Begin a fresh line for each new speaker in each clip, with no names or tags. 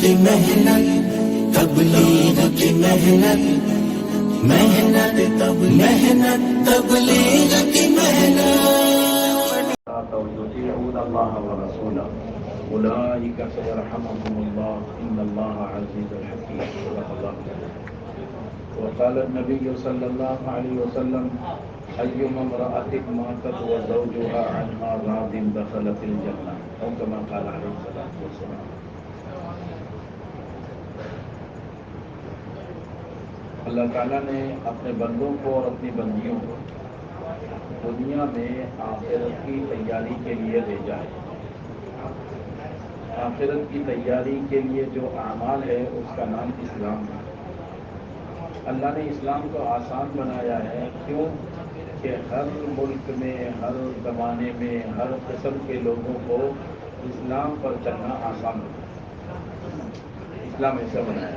کی محنت، تبلیغ کی محنت، محنت تبلیغ کی محنت.
ويطيعون الله ورسوله أولئك سيرحمهم الله إن الله عزيز حكيم. صدق الله. وقال النبي صلى الله عليه وسلم أيما امرأة ماتت وزوجها عنها راض دخلت الجنة أو كما قال عليه الصلاة والسلام. اللہ تعالیٰ نے اپنے بندوں کو اور اپنی بندیوں کو دنیا میں آخرت کی تیاری کے لیے بھیجا ہے. آخرت کی تیاری کے لیے جو اعمال ہے اس کا نام اسلام ہے. اللہ نے اسلام کو آسان بنایا ہے. کیوں؟ کہ ہر ملک میں، ہر زمانے میں، ہر قسم کے لوگوں کو اسلام پر چلنا آسان ہے. اسلام ایسا بنایا ہے.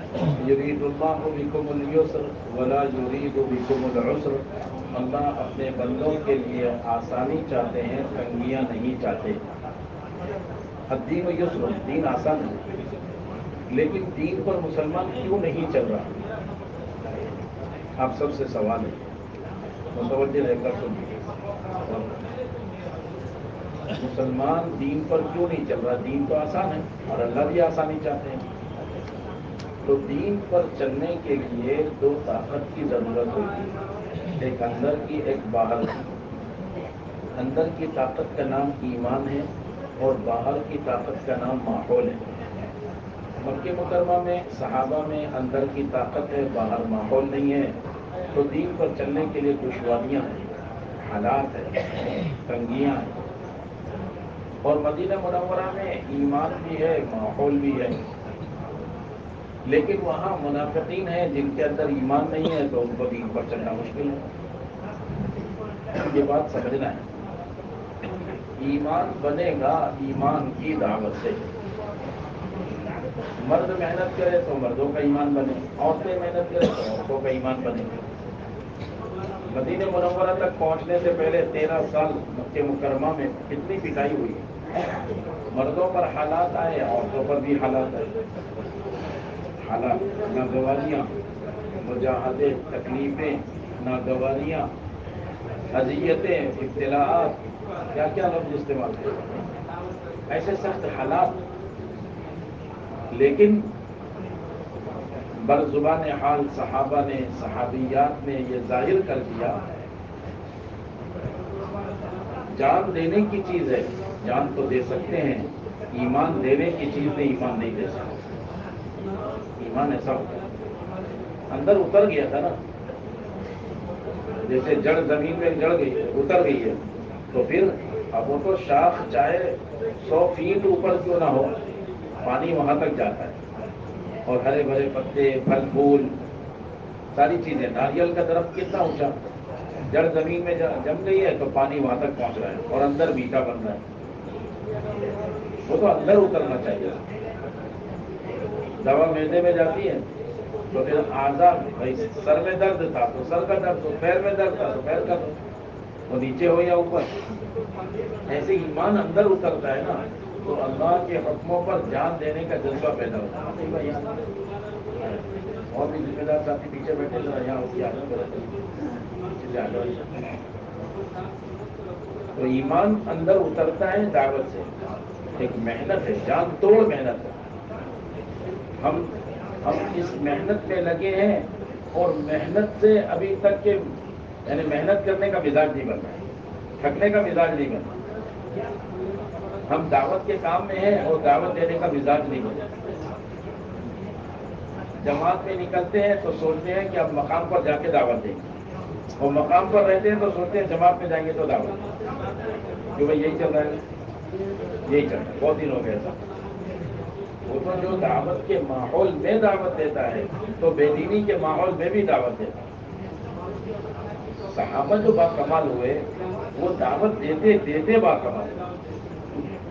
یرید اللہ بکم اليسر ولا یرید بکم العسر. اللہ اپنے بندوں کے لیے آسانی چاہتے ہیں، تنگیاں نہیں چاہتے. الدین یسر، دین آسان ہے. لیکن دین پر مسلمان کیوں نہیں چل رہا؟ آپ سب سے سوال ہے، متوجہ رہ کر سنیے. مسلمان دین پر کیوں نہیں چل رہا؟ دین تو آسان ہے اور اللہ بھی آسانی چاہتے ہیں. تو دین پر چلنے کے لیے دو طاقت کی ضرورت ہوتی ہے، ایک اندر کی، ایک باہر کی. اندر کی طاقت کا نام ایمان ہے اور باہر کی طاقت کا نام ماحول ہے. مکہ مکرمہ میں، صحابہ میں اندر کی طاقت ہے، باہر ماحول نہیں ہے. تو دین پر چلنے کے لیے دشواریاں ہیں، حالات ہیں، تنگیاں ہیں. اور مدینہ منورہ میں ایمان بھی ہے، ماحول بھی ہے. لیکن وہاں منافقین ہیں جن کے اندر ایمان نہیں ہے، تو ان کو دین پر چلنا مشکل ہے. یہ بات سمجھنا ہے. ایمان بنے گا ایمان کی دعوت سے. مرد محنت کرے تو مردوں کا ایمان بنے، عورتیں محنت کرے تو عورتوں کا ایمان بنے. مدینہ منورہ تک پہنچنے سے پہلے 13 سال مکہ مکرمہ میں کتنی پٹائی ہوئی. مردوں پر حالات آئے، عورتوں پر بھی حالات آئے. حالات، ناگواریاں، مجاہدے، تکلیفیں، ناگواریاں، اذیتیں، ابتلاءات، کیا کیا لفظ استعمال کرتے ہیں. ایسے سخت حالات. لیکن برزبان حال صحابہ نے، صحابیات نے یہ ظاہر کر دیا، جان دینے کی چیز ہے، جان تو دے سکتے ہیں. ایمان دینے کی چیز نے ایمان نہیں دے سکتے. ایمان ایسا ہوتا ہے، اندر اتر گیا تھا نا. جیسے جڑ زمین میں جڑ گئی، اتر گئی ہے، تو پھر اب وہ تو شاخ چاہے 100 فیٹ اوپر کیوں نہ ہو، پانی وہاں تک جاتا ہے. اور ہرے بھرے پتے، پھل پھول، ساری چیزیں. ناریل کا درخت کتنا اونچا، جڑ زمین میں جم گئی ہے تو پانی وہاں تک پہنچ رہا ہے اور اندر میٹھا بن رہا ہے. وہ تو اندر اترنا چاہیے. دوا معدے میں جاتی ہے تو پھر آزاد، بھائی سر میں درد تھا تو سر کا درد ہو، پیر میں درد تھا تو پیر کا درد، وہ نیچے ہو یا اوپر. ایسے ایمان اندر اترتا ہے نا، تو اللہ کے حکموں پر جان دینے کا جذبہ پیدا ہوتا ہے. اور بھی ذمہ دار ساتھی پیچھے بیٹھے ذرا یہاں اس کی عادت غلط ہے. تو ایمان اندر اترتا ہے دعوت سے. ایک محنت ہے، جان توڑ محنت ہے. ہم اس محنت میں لگے ہیں اور محنت سے ابھی تک کے، یعنی محنت کرنے کا مزاج نہیں بنا، تھکنے کا مزاج نہیں بنا. ہم دعوت کے کام میں ہیں اور دعوت دینے کا مزاج نہیں بنا. جماعت میں نکلتے ہیں تو سوچتے ہیں کہ اب مقام پر جا کے دعوت دیں گے، اور مقام پر رہتے ہیں تو سوچتے ہیں جماعت میں جائیں گے تو دعوت. کہ بھائی یہی چل رہا ہے، یہی چل رہا ہے. بہت دن ہو گیا تھا. وہ تو جو دعوت کے ماحول میں دعوت دیتا ہے تو بے دینی کے ماحول میں بھی دعوت دیتا ہے. صحابہ جو باکمال ہوئے وہ دعوت دیتے دیتے باکمال،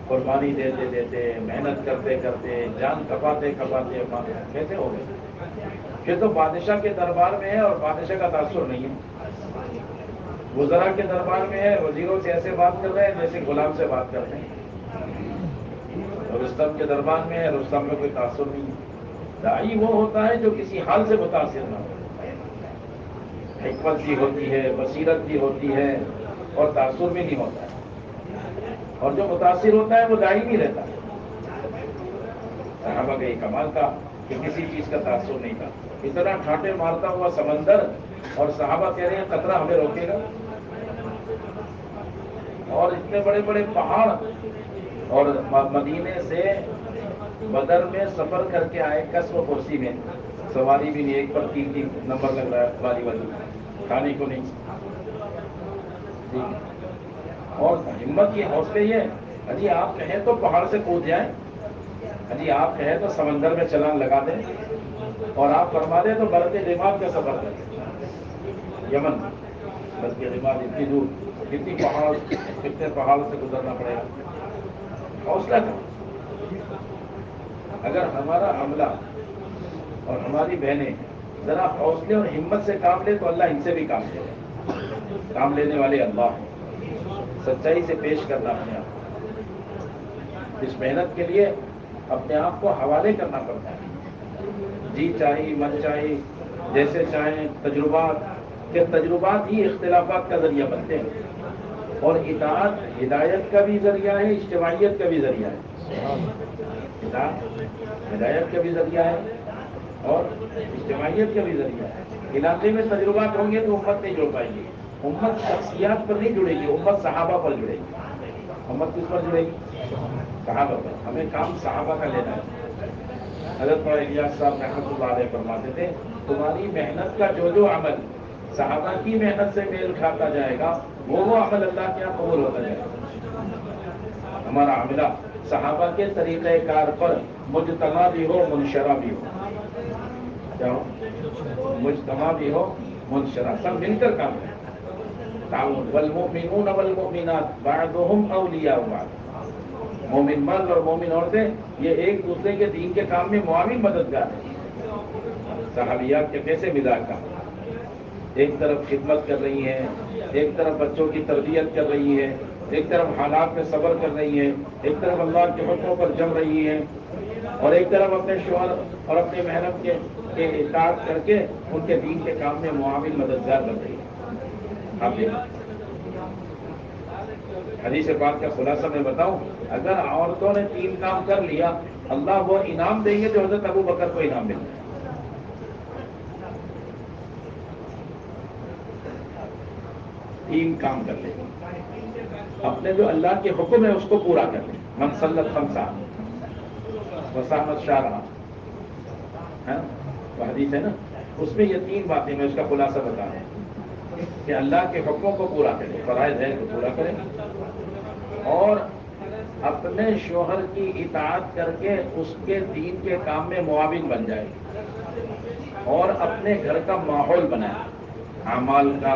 قربانی دیتے دیتے، محنت کرتے کرتے، جان کپاتے کپاتے کیسے ہو گئے. یہ تو بادشاہ کے دربار میں ہے اور بادشاہ کا تاثر نہیں ہے. وزراء کے دربار میں ہے، وزیروں سے ایسے بات کر رہے ہیں جیسے غلام سے بات کر رہے ہیں. رستم کے دربار میں ہے، رستم میں کوئی تاثر نہیں ہے۔ داعی وہ ہوتا ہے جو کسی حال سے متاثر نہ ہو، حکمت بھی ہوتی ہے، بصیرت بھی ہوتی ہے اور تاثر بھی نہیں ہوتا ہے، اور جو متاثر ہوتا ہے وہ داعی نہیں رہتا۔ صحابہ کا یہ کمال تھا کہ کسی چیز کا تاثر نہیں تھا، اتنا ٹھاٹے مارتا ہوا سمندر اور صحابہ کہہ رہے ہیں قطرہ ہمیں روکے گا، اور اتنے بڑے بڑے پہاڑ، اور مدینے سے بدر میں سفر کر کے آئے قصب کرسی میں، سواری بھی نہیں، ایک پر 3 نمبر لگ رہا ہے سواری والی، کھانے کو نہیں جی۔ اور ہمت کی حوصلے یہ جی آپ کہیں تو پہاڑ سے کود جائیں، جی آپ کہیں تو سمندر میں چھلانگ لگا دیں، اور آپ فرما دیں تو برق دماغ کا سفر کریں یمن، برق دماغ اتنی دور، کتنے پہاڑ سے گزرنا پڑے گا، حوصلہ تھا۔ اگر ہمارا عملہ اور ہماری بہنیں ذرا حوصلے اور ہمت سے کام لے تو اللہ ان سے بھی کام لے گا، کام لینے والے اللہ ہیں۔ سچائی سے پیش کرنا اپنے آپ کو، اس محنت کے لیے اپنے آپ کو حوالے کرنا پڑتا ہے، جی چاہیے من چاہیے جیسے چاہیں، تجربات ہی اختلافات کا ذریعہ بنتے ہیں، اور اطاعت ہدایت کا بھی ذریعہ ہے، اجتماعیت کا بھی ذریعہ ہے۔ اطاعت ہدایت کا بھی ذریعہ ہے اور اجتماعیت کا بھی ذریعہ ہے۔ علاقے میں تجربات ہوں گے تو امت نہیں جڑ پائے گی، امت شخصیات پر نہیں جڑے گی، امت صحابہ پر جڑے گی۔ امت کس پر جڑے گی؟ صحابہ پر۔ ہمیں کام صحابہ کا لینا ہے۔ حضرت الیاس صاحب رحمۃ اللہ علیہ فرماتے تھے تمہاری محنت کا جو عمل صحابہ کی محنت سے میل کھاتا جائے گا وہ عمل اللہ کے یہاں قبول ہوتا جائے گا۔ ہمارا عملہ صحابہ کے طریقہ کار پر مجتمع بھی ہو منشرہ بھی ہو، کیا ہو؟ مجتمع بھی ہو منشرہ، سب مل کر کام کریں۔ تعاون والمؤمنون والمؤمنات بعضهم اولیاء بعض، مومن مرد اور مومن عورتیں یہ ایک دوسرے کے دین کے کام میں معاون مددگار ہیں۔ صحابیات کے کیسے مزاج کا، ایک طرف خدمت کر رہی ہیں، ایک طرف بچوں کی تربیت کر رہی ہیں، ایک طرف حالات میں صبر کر رہی ہیں، ایک طرف اللہ کے حکموں پر جم رہی ہیں، اور ایک طرف اپنے شوہر اور اپنے محرم کے اطاعت کر کے ان کے دین کے کام میں معاون مددگار بن رہی ہے۔ آپ دیکھیں حدیث پاک کا خلاصہ میں بتاؤں، اگر عورتوں نے 3 کام کر لیا اللہ وہ انعام دیں گے جو حضرت ابو بکر کو انعام ملتا ہے۔ 3 کام کر لیں، اپنے جو اللہ کے حکم ہے اس کو پورا کر لیں، من صلت خمسہ وصامت شہرہ، وہ حدیث ہے نا، اس میں یہ 3 باتیں میں اس کا خلاصہ بتا رہا ہوں کہ اللہ کے حکموں کو پورا کریں، فرائض ہے تو پورا کریں، اور اپنے شوہر کی اطاعت کر کے اس کے دین کے کام میں معاون بن جائے، اور اپنے گھر کا ماحول بنائے، اعمال کا،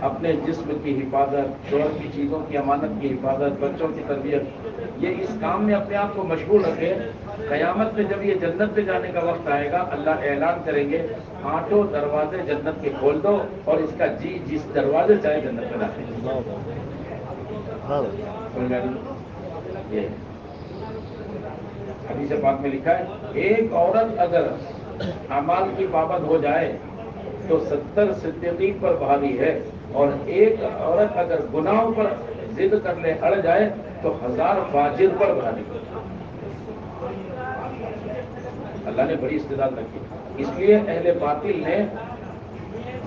اپنے جسم کی حفاظت، شوہر کی چیزوں کی امانت کی حفاظت، بچوں کی تربیت، یہ اس کام میں اپنے آپ کو مشغول رکھے۔ قیامت میں جب یہ جنت پہ جانے کا وقت آئے گا اللہ اعلان کریں گے 8 دروازے جنت کے کھول دو اور اس کا جی جس دروازے چاہے جنت میں داخل ہو۔ یہ حدیث پاک میں لکھا ہے ایک عورت اگر اعمال کی پابند ہو جائے تو 70 صدیقین پر بھاری ہے، اور ایک عورت اگر گناہوں پر ضد کر لے اڑ جائے تو 1000 فاجر پر بھاری ہے۔ اللہ نے بڑی استعداد رکھی، اس لیے اہل باطل نے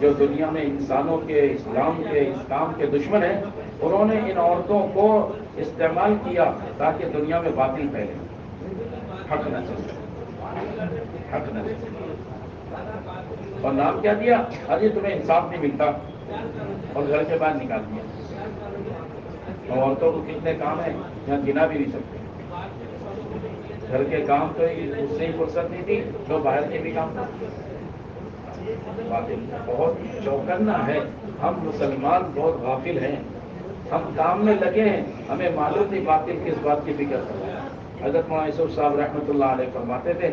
جو دنیا میں انسانوں کے، اسلام کے، اس کام کے دشمن ہیں، انہوں نے ان عورتوں کو استعمال کیا تاکہ دنیا میں باطل پھیلے، حق نہ چلے، حق نہ چلے، اور نام کیا دیا؟ ارے تمہیں انصاف نہیں ملتا، اور گھر کے باہر نکال دیا۔ اور عورتوں کو کتنے کام ہیں یہاں گنا بھی نہیں سکتے، گھر کے کام تو اس سے ہی فرصت نہیں تھی جو باہر کے بھی کام تھے۔ بہت چوکنا ہے، ہم مسلمان بہت غافل ہیں، ہم کام میں لگے ہیں، ہمیں معلوم نہیں باطل کس بات کی فکر کرتا ہے۔ حضرت مولانا یوسف صاحب رحمۃ اللہ علیہ فرماتے تھے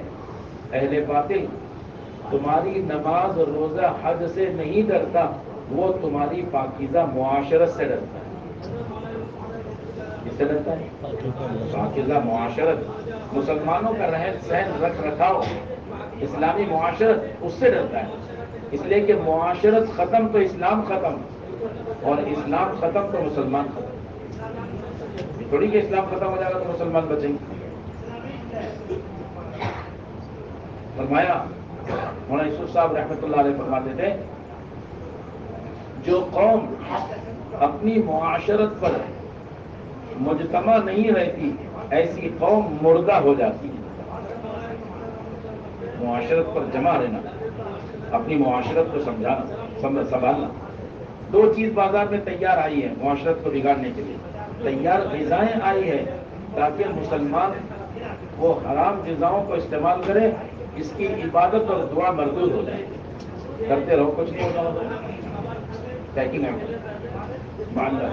اہل باطل تمہاری نماز روزہ حج سے نہیں ڈرتا، وہ تمہاری پاکیزہ معاشرت سے ڈرتا ہے۔ اس سے ڈرتا ہے؟ پاکیزہ معاشرت، مسلمانوں کا رہن سہن رکھ رکھاؤ، اسلامی معاشرت، اس سے ڈرتا ہے. اس لیے کہ معاشرت ختم تو اسلام ختم، اور اسلام ختم تو مسلمان ختم. تھوڑی کہ اسلام ختم ہو جائے گا تو مسلمان بچیں گے. فرمایا مولانا یوسف صاحب رحمۃ اللہ علیہ فرماتے تھے، جو قوم اپنی معاشرت پر مجتمع نہیں رہتی ایسی قوم مردہ ہو جاتی ہے. معاشرت پر جمع رہنا، اپنی معاشرت کو سمجھانا، سنبھالنا. دو چیز بازار میں تیار آئی ہے معاشرت کو بگاڑنے کے لیے. تیار غذائیں آئی ہے تاکہ مسلمان وہ حرام غذاؤں کو استعمال کرے، اس کی عبادت اور دعا مردود ہو جائے. کرتے رہو، کچھ نہیں ہوتا. پیکنگ ہے معاملہ.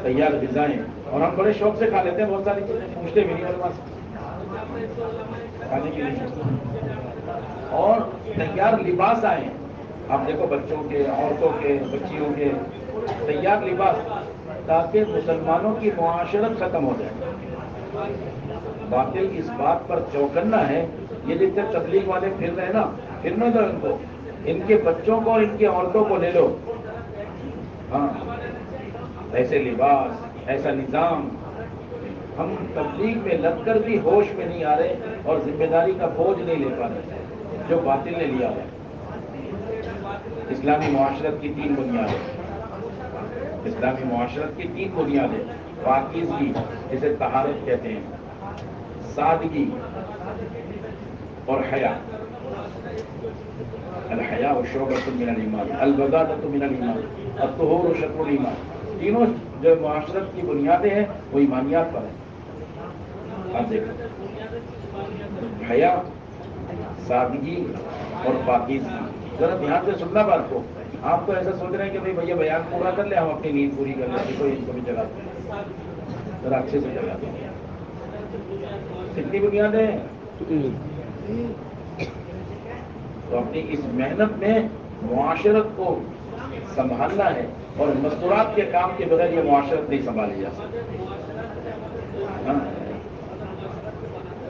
تیار غذائیں، اور ہم بڑے شوق سے کھا لیتے ہیں، بہت ساری چیزیں پوچھتے بھی نہیں ہمارے پاس کھانے کے لیے. اور تیار لباس آئے ہیں، آپ دیکھو بچوں کے، عورتوں کے، بچیوں کے تیار لباس، تاکہ مسلمانوں کی معاشرت ختم ہو جائے. باطل اس بات پر چوکنا ہے، یہ جتنے تبلیغ والے پھر رہے ہیں نا، پھرنے دو ان کو، ان کے بچوں کو اور ان کی عورتوں کو لے لو. ہاں، ایسے لباس، ایسا نظام. ہم تبلیغ میں لگ کر بھی ہوش میں نہیں آ رہے اور ذمہ داری کا بوجھ نہیں لے پا رہے جو باطل نے لیا ہے. اسلامی معاشرت کی 3 بنیادیں، اسلامی معاشرت کی 3 بنیادیں: پاکیزگی جسے طہارت کہتے ہیں، سادگی اور حیا. الحیا شعبۃ من الایمان، البذاءۃ من الایمان، الطہور شطر الایمان. تینوں جو معاشرت کی بنیادیں ہیں وہ ایمانیات پر ہیں. آپ دیکھیں، حیا، سادگی اور پاکیزگی. ذرا دھیان سے سننا بات کو. آپ تو ایسا سوچ رہے ہیں کہ بھائی بھیا بیان پورا کر لیں، ہم اپنی نیند پوری کر لیں. کوئی ان کو بھی جگاتے ہیں، ذرا اچھے سے جگاتے ہیں. کتنی بنیادیں ہیں؟ تو اپنی اس محنت میں معاشرت کو سنبھالنا ہے، اور مستورات کے کام کے بغیر یہ معاشرت نہیں سنبھالی جا سکتی.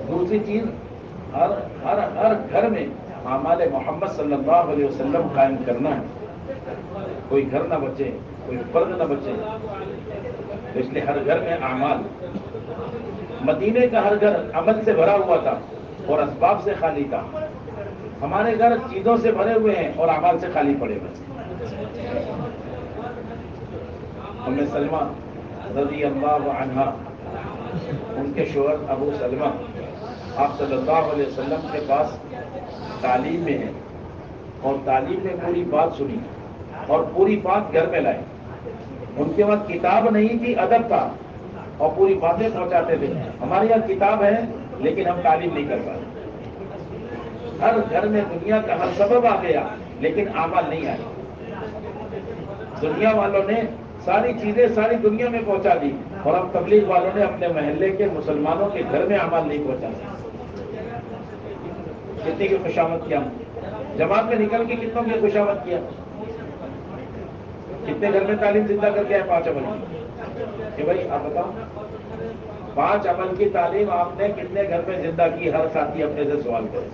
دوسری چیز، ہر گھر میں اعمال محمد صلی اللہ علیہ وسلم قائم کرنا ہے. کوئی گھر نہ بچے، کوئی فرد نہ بچے. تو اس لیے ہر گھر میں اعمال. مدینے کا ہر گھر عمل سے بھرا ہوا تھا اور اسباب سے خالی تھا. ہمارے گھر چیزوں سے بھرے ہوئے ہیں اور اعمال سے خالی پڑے ہوئے. ام سلمہ رضی اللہ عنہا، ان کے شوہر ابو سلمہ آپ صلی اللہ علیہ وسلم کے پاس تعلیم میں ہیں، اور تعلیم میں پوری بات سنی اور پوری بات گھر میں لائے. ان کے پاس کتاب نہیں تھی، ادب تھا، اور پوری باتیں پہنچاتے تھے. ہمارے یہاں کتاب ہے لیکن ہم تعلیم نہیں کر پاتے. ہر گھر میں دنیا کا ہر سبب آ گیا لیکن اعمال نہیں آئے. دنیا والوں نے ساری چیزیں ساری دنیا میں پہنچا دی، اور اب تبلیغ والوں نے اپنے محلے کے مسلمانوں کے گھر میں اعمال نہیں پہنچا دی. کتنے کی خوشامد کیا، جماعت میں نکل کے کتنوں کی خوشامد کیا. کتنے گھر میں تعلیم زندہ کر کے ہے 5 عمل کی. کہ بھائی آپ بتاؤ، 5 عمل کی تعلیم آپ نے کتنے گھر میں زندہ کی؟ ہر ساتھی اپنے سے سوال کرے.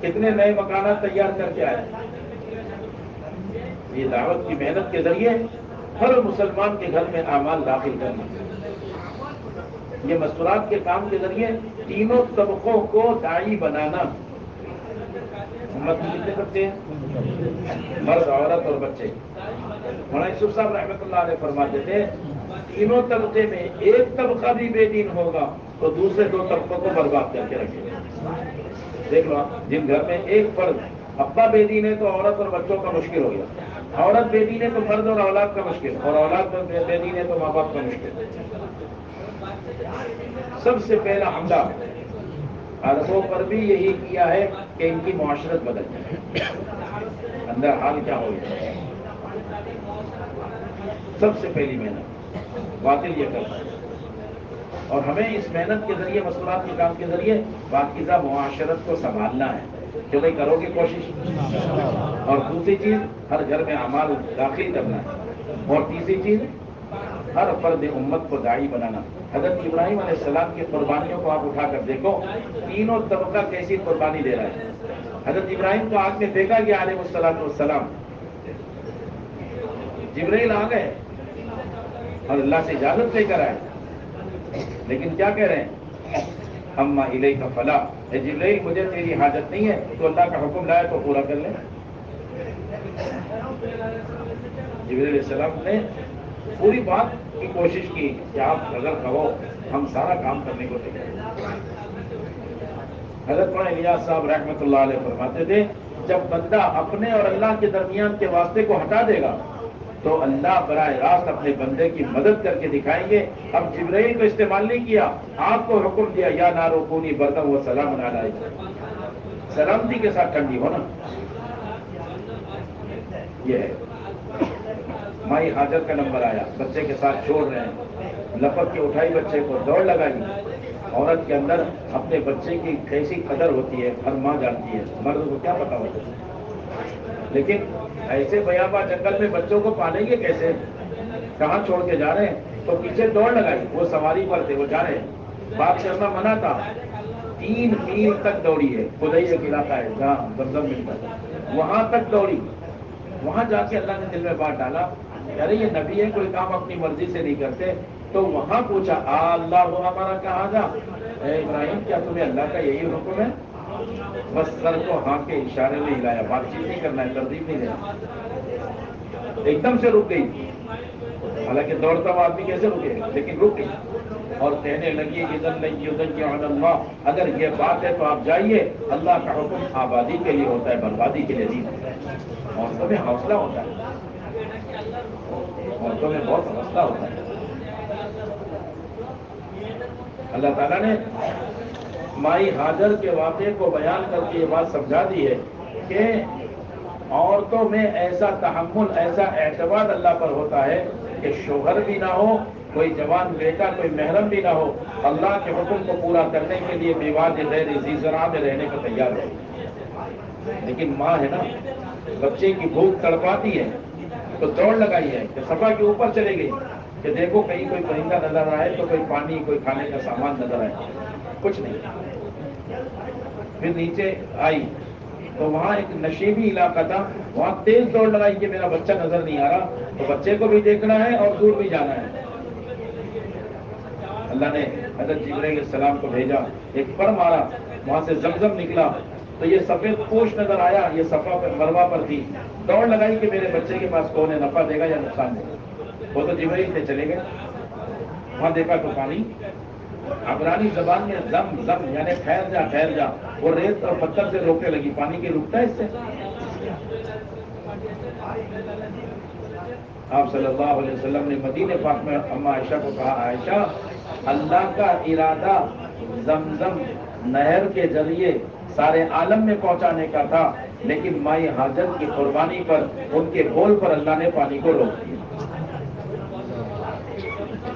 کتنے نئے مکانات تیار کر کے آئے؟ یہ دعوت کی محنت کے ذریعے ہر مسلمان کے گھر میں اعمال داخل کرنا. یہ مستورات کے کام کے ذریعے تینوں طبقوں کو داعی بنانا. امت میں کتنے بچے ہیں؟ مرد، عورت اور بچے. مولانا یوسف صاحب رحمۃ اللہ علیہ فرماتے تھے، تینوں طبقے میں ایک طبقہ بھی بے دین ہوگا تو دوسرے 2 طبقوں کو برباد کر کے رکھے گا. دیکھ لو آپ، جن گھر میں ایک فرد ابا بے دین ہے تو عورت اور بچوں کا مشکل ہو گیا. عورت بے دین ہے تو مرد اور اولاد کا مشکل، اور اولاد بے دین ہے تو ماں باپ کا مشکل. سب سے پہلا حملہ عربوں پر بھی یہی کیا ہے کہ ان کی معاشرت بدل جائے. اندر حال کیا ہو گیا؟ سب سے پہلی محنت باطل یہ کرتا ہے. اور ہمیں اس محنت کے ذریعے، مستورات کے کام کے ذریعے پاکیزہ معاشرت کو سنبھالنا ہے. کہ بھائی کرو گے کوشش. اور دوسری چیز ہر گھر میں اعمال داخل کرنا ہے. اور تیسری چیز ہر فرد امت کو داعی بنانا. حضرت ابراہیم علیہ السلام کی قربانیوں کو آپ اٹھا کر دیکھو, تینوں طبقہ کیسی قربانی دے رہا ہے. حضرت ابراہیم کو آگ میں پھینکا گیا علیہ السلام, جبرائیل آ گئے اور اللہ سے اجازت لے کر آئے, لیکن کیا کہہ رہے ہیں؟ اما الیک فلا, اے جبرائیل مجھے تیری حاجت نہیں ہے, تو اللہ کا حکم لایا تو پورا کر لیں. جبرائیل علیہ السلام نے پوری بات کی کوشش کی کہ آپ اگر کہو ہم سارا کام کرنے کو تیار. حضرت مولانا الیاس صاحب رحمۃ اللہ علیہ فرماتے تھے, جب بندہ اپنے اور اللہ کے درمیان کے واسطے کو ہٹا دے گا تو اللہ براہ راست اپنے بندے کی مدد کر کے دکھائیں گے. اب جبرائیل کو استعمال نہیں کیا, آپ کو حکم دیا یا نارو کونی بردم و سلام علیہ, سلامتی کے ساتھ ٹھنڈی ہونا. یہ ہے مائی حاجر کا نمبر آیا, بچے کے ساتھ چھوڑ رہے ہیں, لپک کے اٹھائی بچے کو, دوڑ لگائی. عورت کے اندر اپنے بچے کی کیسی قدر ہوتی ہے ہر ماں جانتی ہے, مرد کو کیا پتا ہوتا ہے. لیکن ایسے بیاباں جنگل میں بچوں کو پالیں گے کیسے؟ کہاں چھوڑ کے جا رہے ہیں؟ تو پیچھے دوڑ لگائی, وہ سواری پر تھے, وہ جا رہے ہیں, بات کرنا منع تھا. 3 میل تک دوڑی ہے, خدائی ایک علاقہ ہے جہاں زمزم ملتا ہے, وہاں تک دوڑی. وہاں جا کے اللہ نے دل میں بات ڈالا, ارے یہ نبی ہے, کوئی کام اپنی مرضی سے نہیں کرتے. تو وہاں پوچھا اللہ ہمارا کہاں جا, اے ابراہیم کیا تمہیں اللہ کا یہی حکم ہے؟ بس سر کو ہاں کے اشارے میں ہلایا, بات چیت نہیں کرنا ہے, ترتیب نہیں دینا. ایک دم سے رک گئی, حالانکہ دوڑتا ہوا آدمی کیسے رکے, لیکن رک گئی اور کہنے لگی اللہ, اگر یہ بات ہے تو آپ جائیے, اللہ کا حکم آبادی کے لیے ہوتا ہے, بربادی کے لیے نہیں. عورتوں میں حوصلہ ہوتا ہے, عورتوں میں بہت حوصلہ ہوتا ہے. اللہ تعالیٰ نے مائی حاجر کے واقعے کو بیان کر کے یہ بات سمجھا دی ہے کہ عورتوں میں ایسا تحمل, ایسا اعتماد اللہ پر ہوتا ہے کہ شوہر بھی نہ ہو, کوئی جوان بیٹا, کوئی محرم بھی نہ ہو, اللہ کے حکم کو پورا کرنے کے لیے بیواد غیر ذی ذرا میں رہنے کو تیار ہو. لیکن ماں ہے نا, بچے کی بھوک تڑپاتی ہے تو دوڑ لگائی ہے کہ صفا کے اوپر چلے گئی کہ دیکھو کہیں کوئی پرندہ نظر آئے تو کوئی پانی, کوئی کھانے کا سامان نظر آئے, کچھ نہیں. پھر نیچے آئی تو وہاں ایک نشیبی علاقہ تھا, وہاں تیز دوڑ لگائی کہ میرا بچہ نظر نہیں آ رہا, تو بچے کو بھی دیکھنا ہے اور دور بھی جانا ہے. اللہ نے حضرت جبرائیل علیہ السلام کو بھیجا, ایک پر مارا, وہاں سے زمزم نکلا, تو یہ سفید پوش نظر آیا, یہ صفا پر مروا پر تھی. دوڑ لگائی کہ میرے بچے کے پاس کون ہے, نفع دے گا یا نقصان دے گا. وہ تو جبرائیل سے چلے گئے, وہاں دیکھا تو پانی. عبرانی زبان میں زم زم یعنی ٹھہر جا, ٹھہر جا. وہ ریت اور پتھر سے روکنے لگی, پانی کی رکتا ہے اس سے. آپ صلی اللہ علیہ وسلم نے مدینہ پاک میں اما عائشہ کو کہا, عائشہ اللہ کا ارادہ زمزم نہر کے ذریعے سارے عالم میں پہنچانے کا تھا, لیکن مائی حاجر کی قربانی پر, ان کے بول پر اللہ نے پانی کو روک دیا.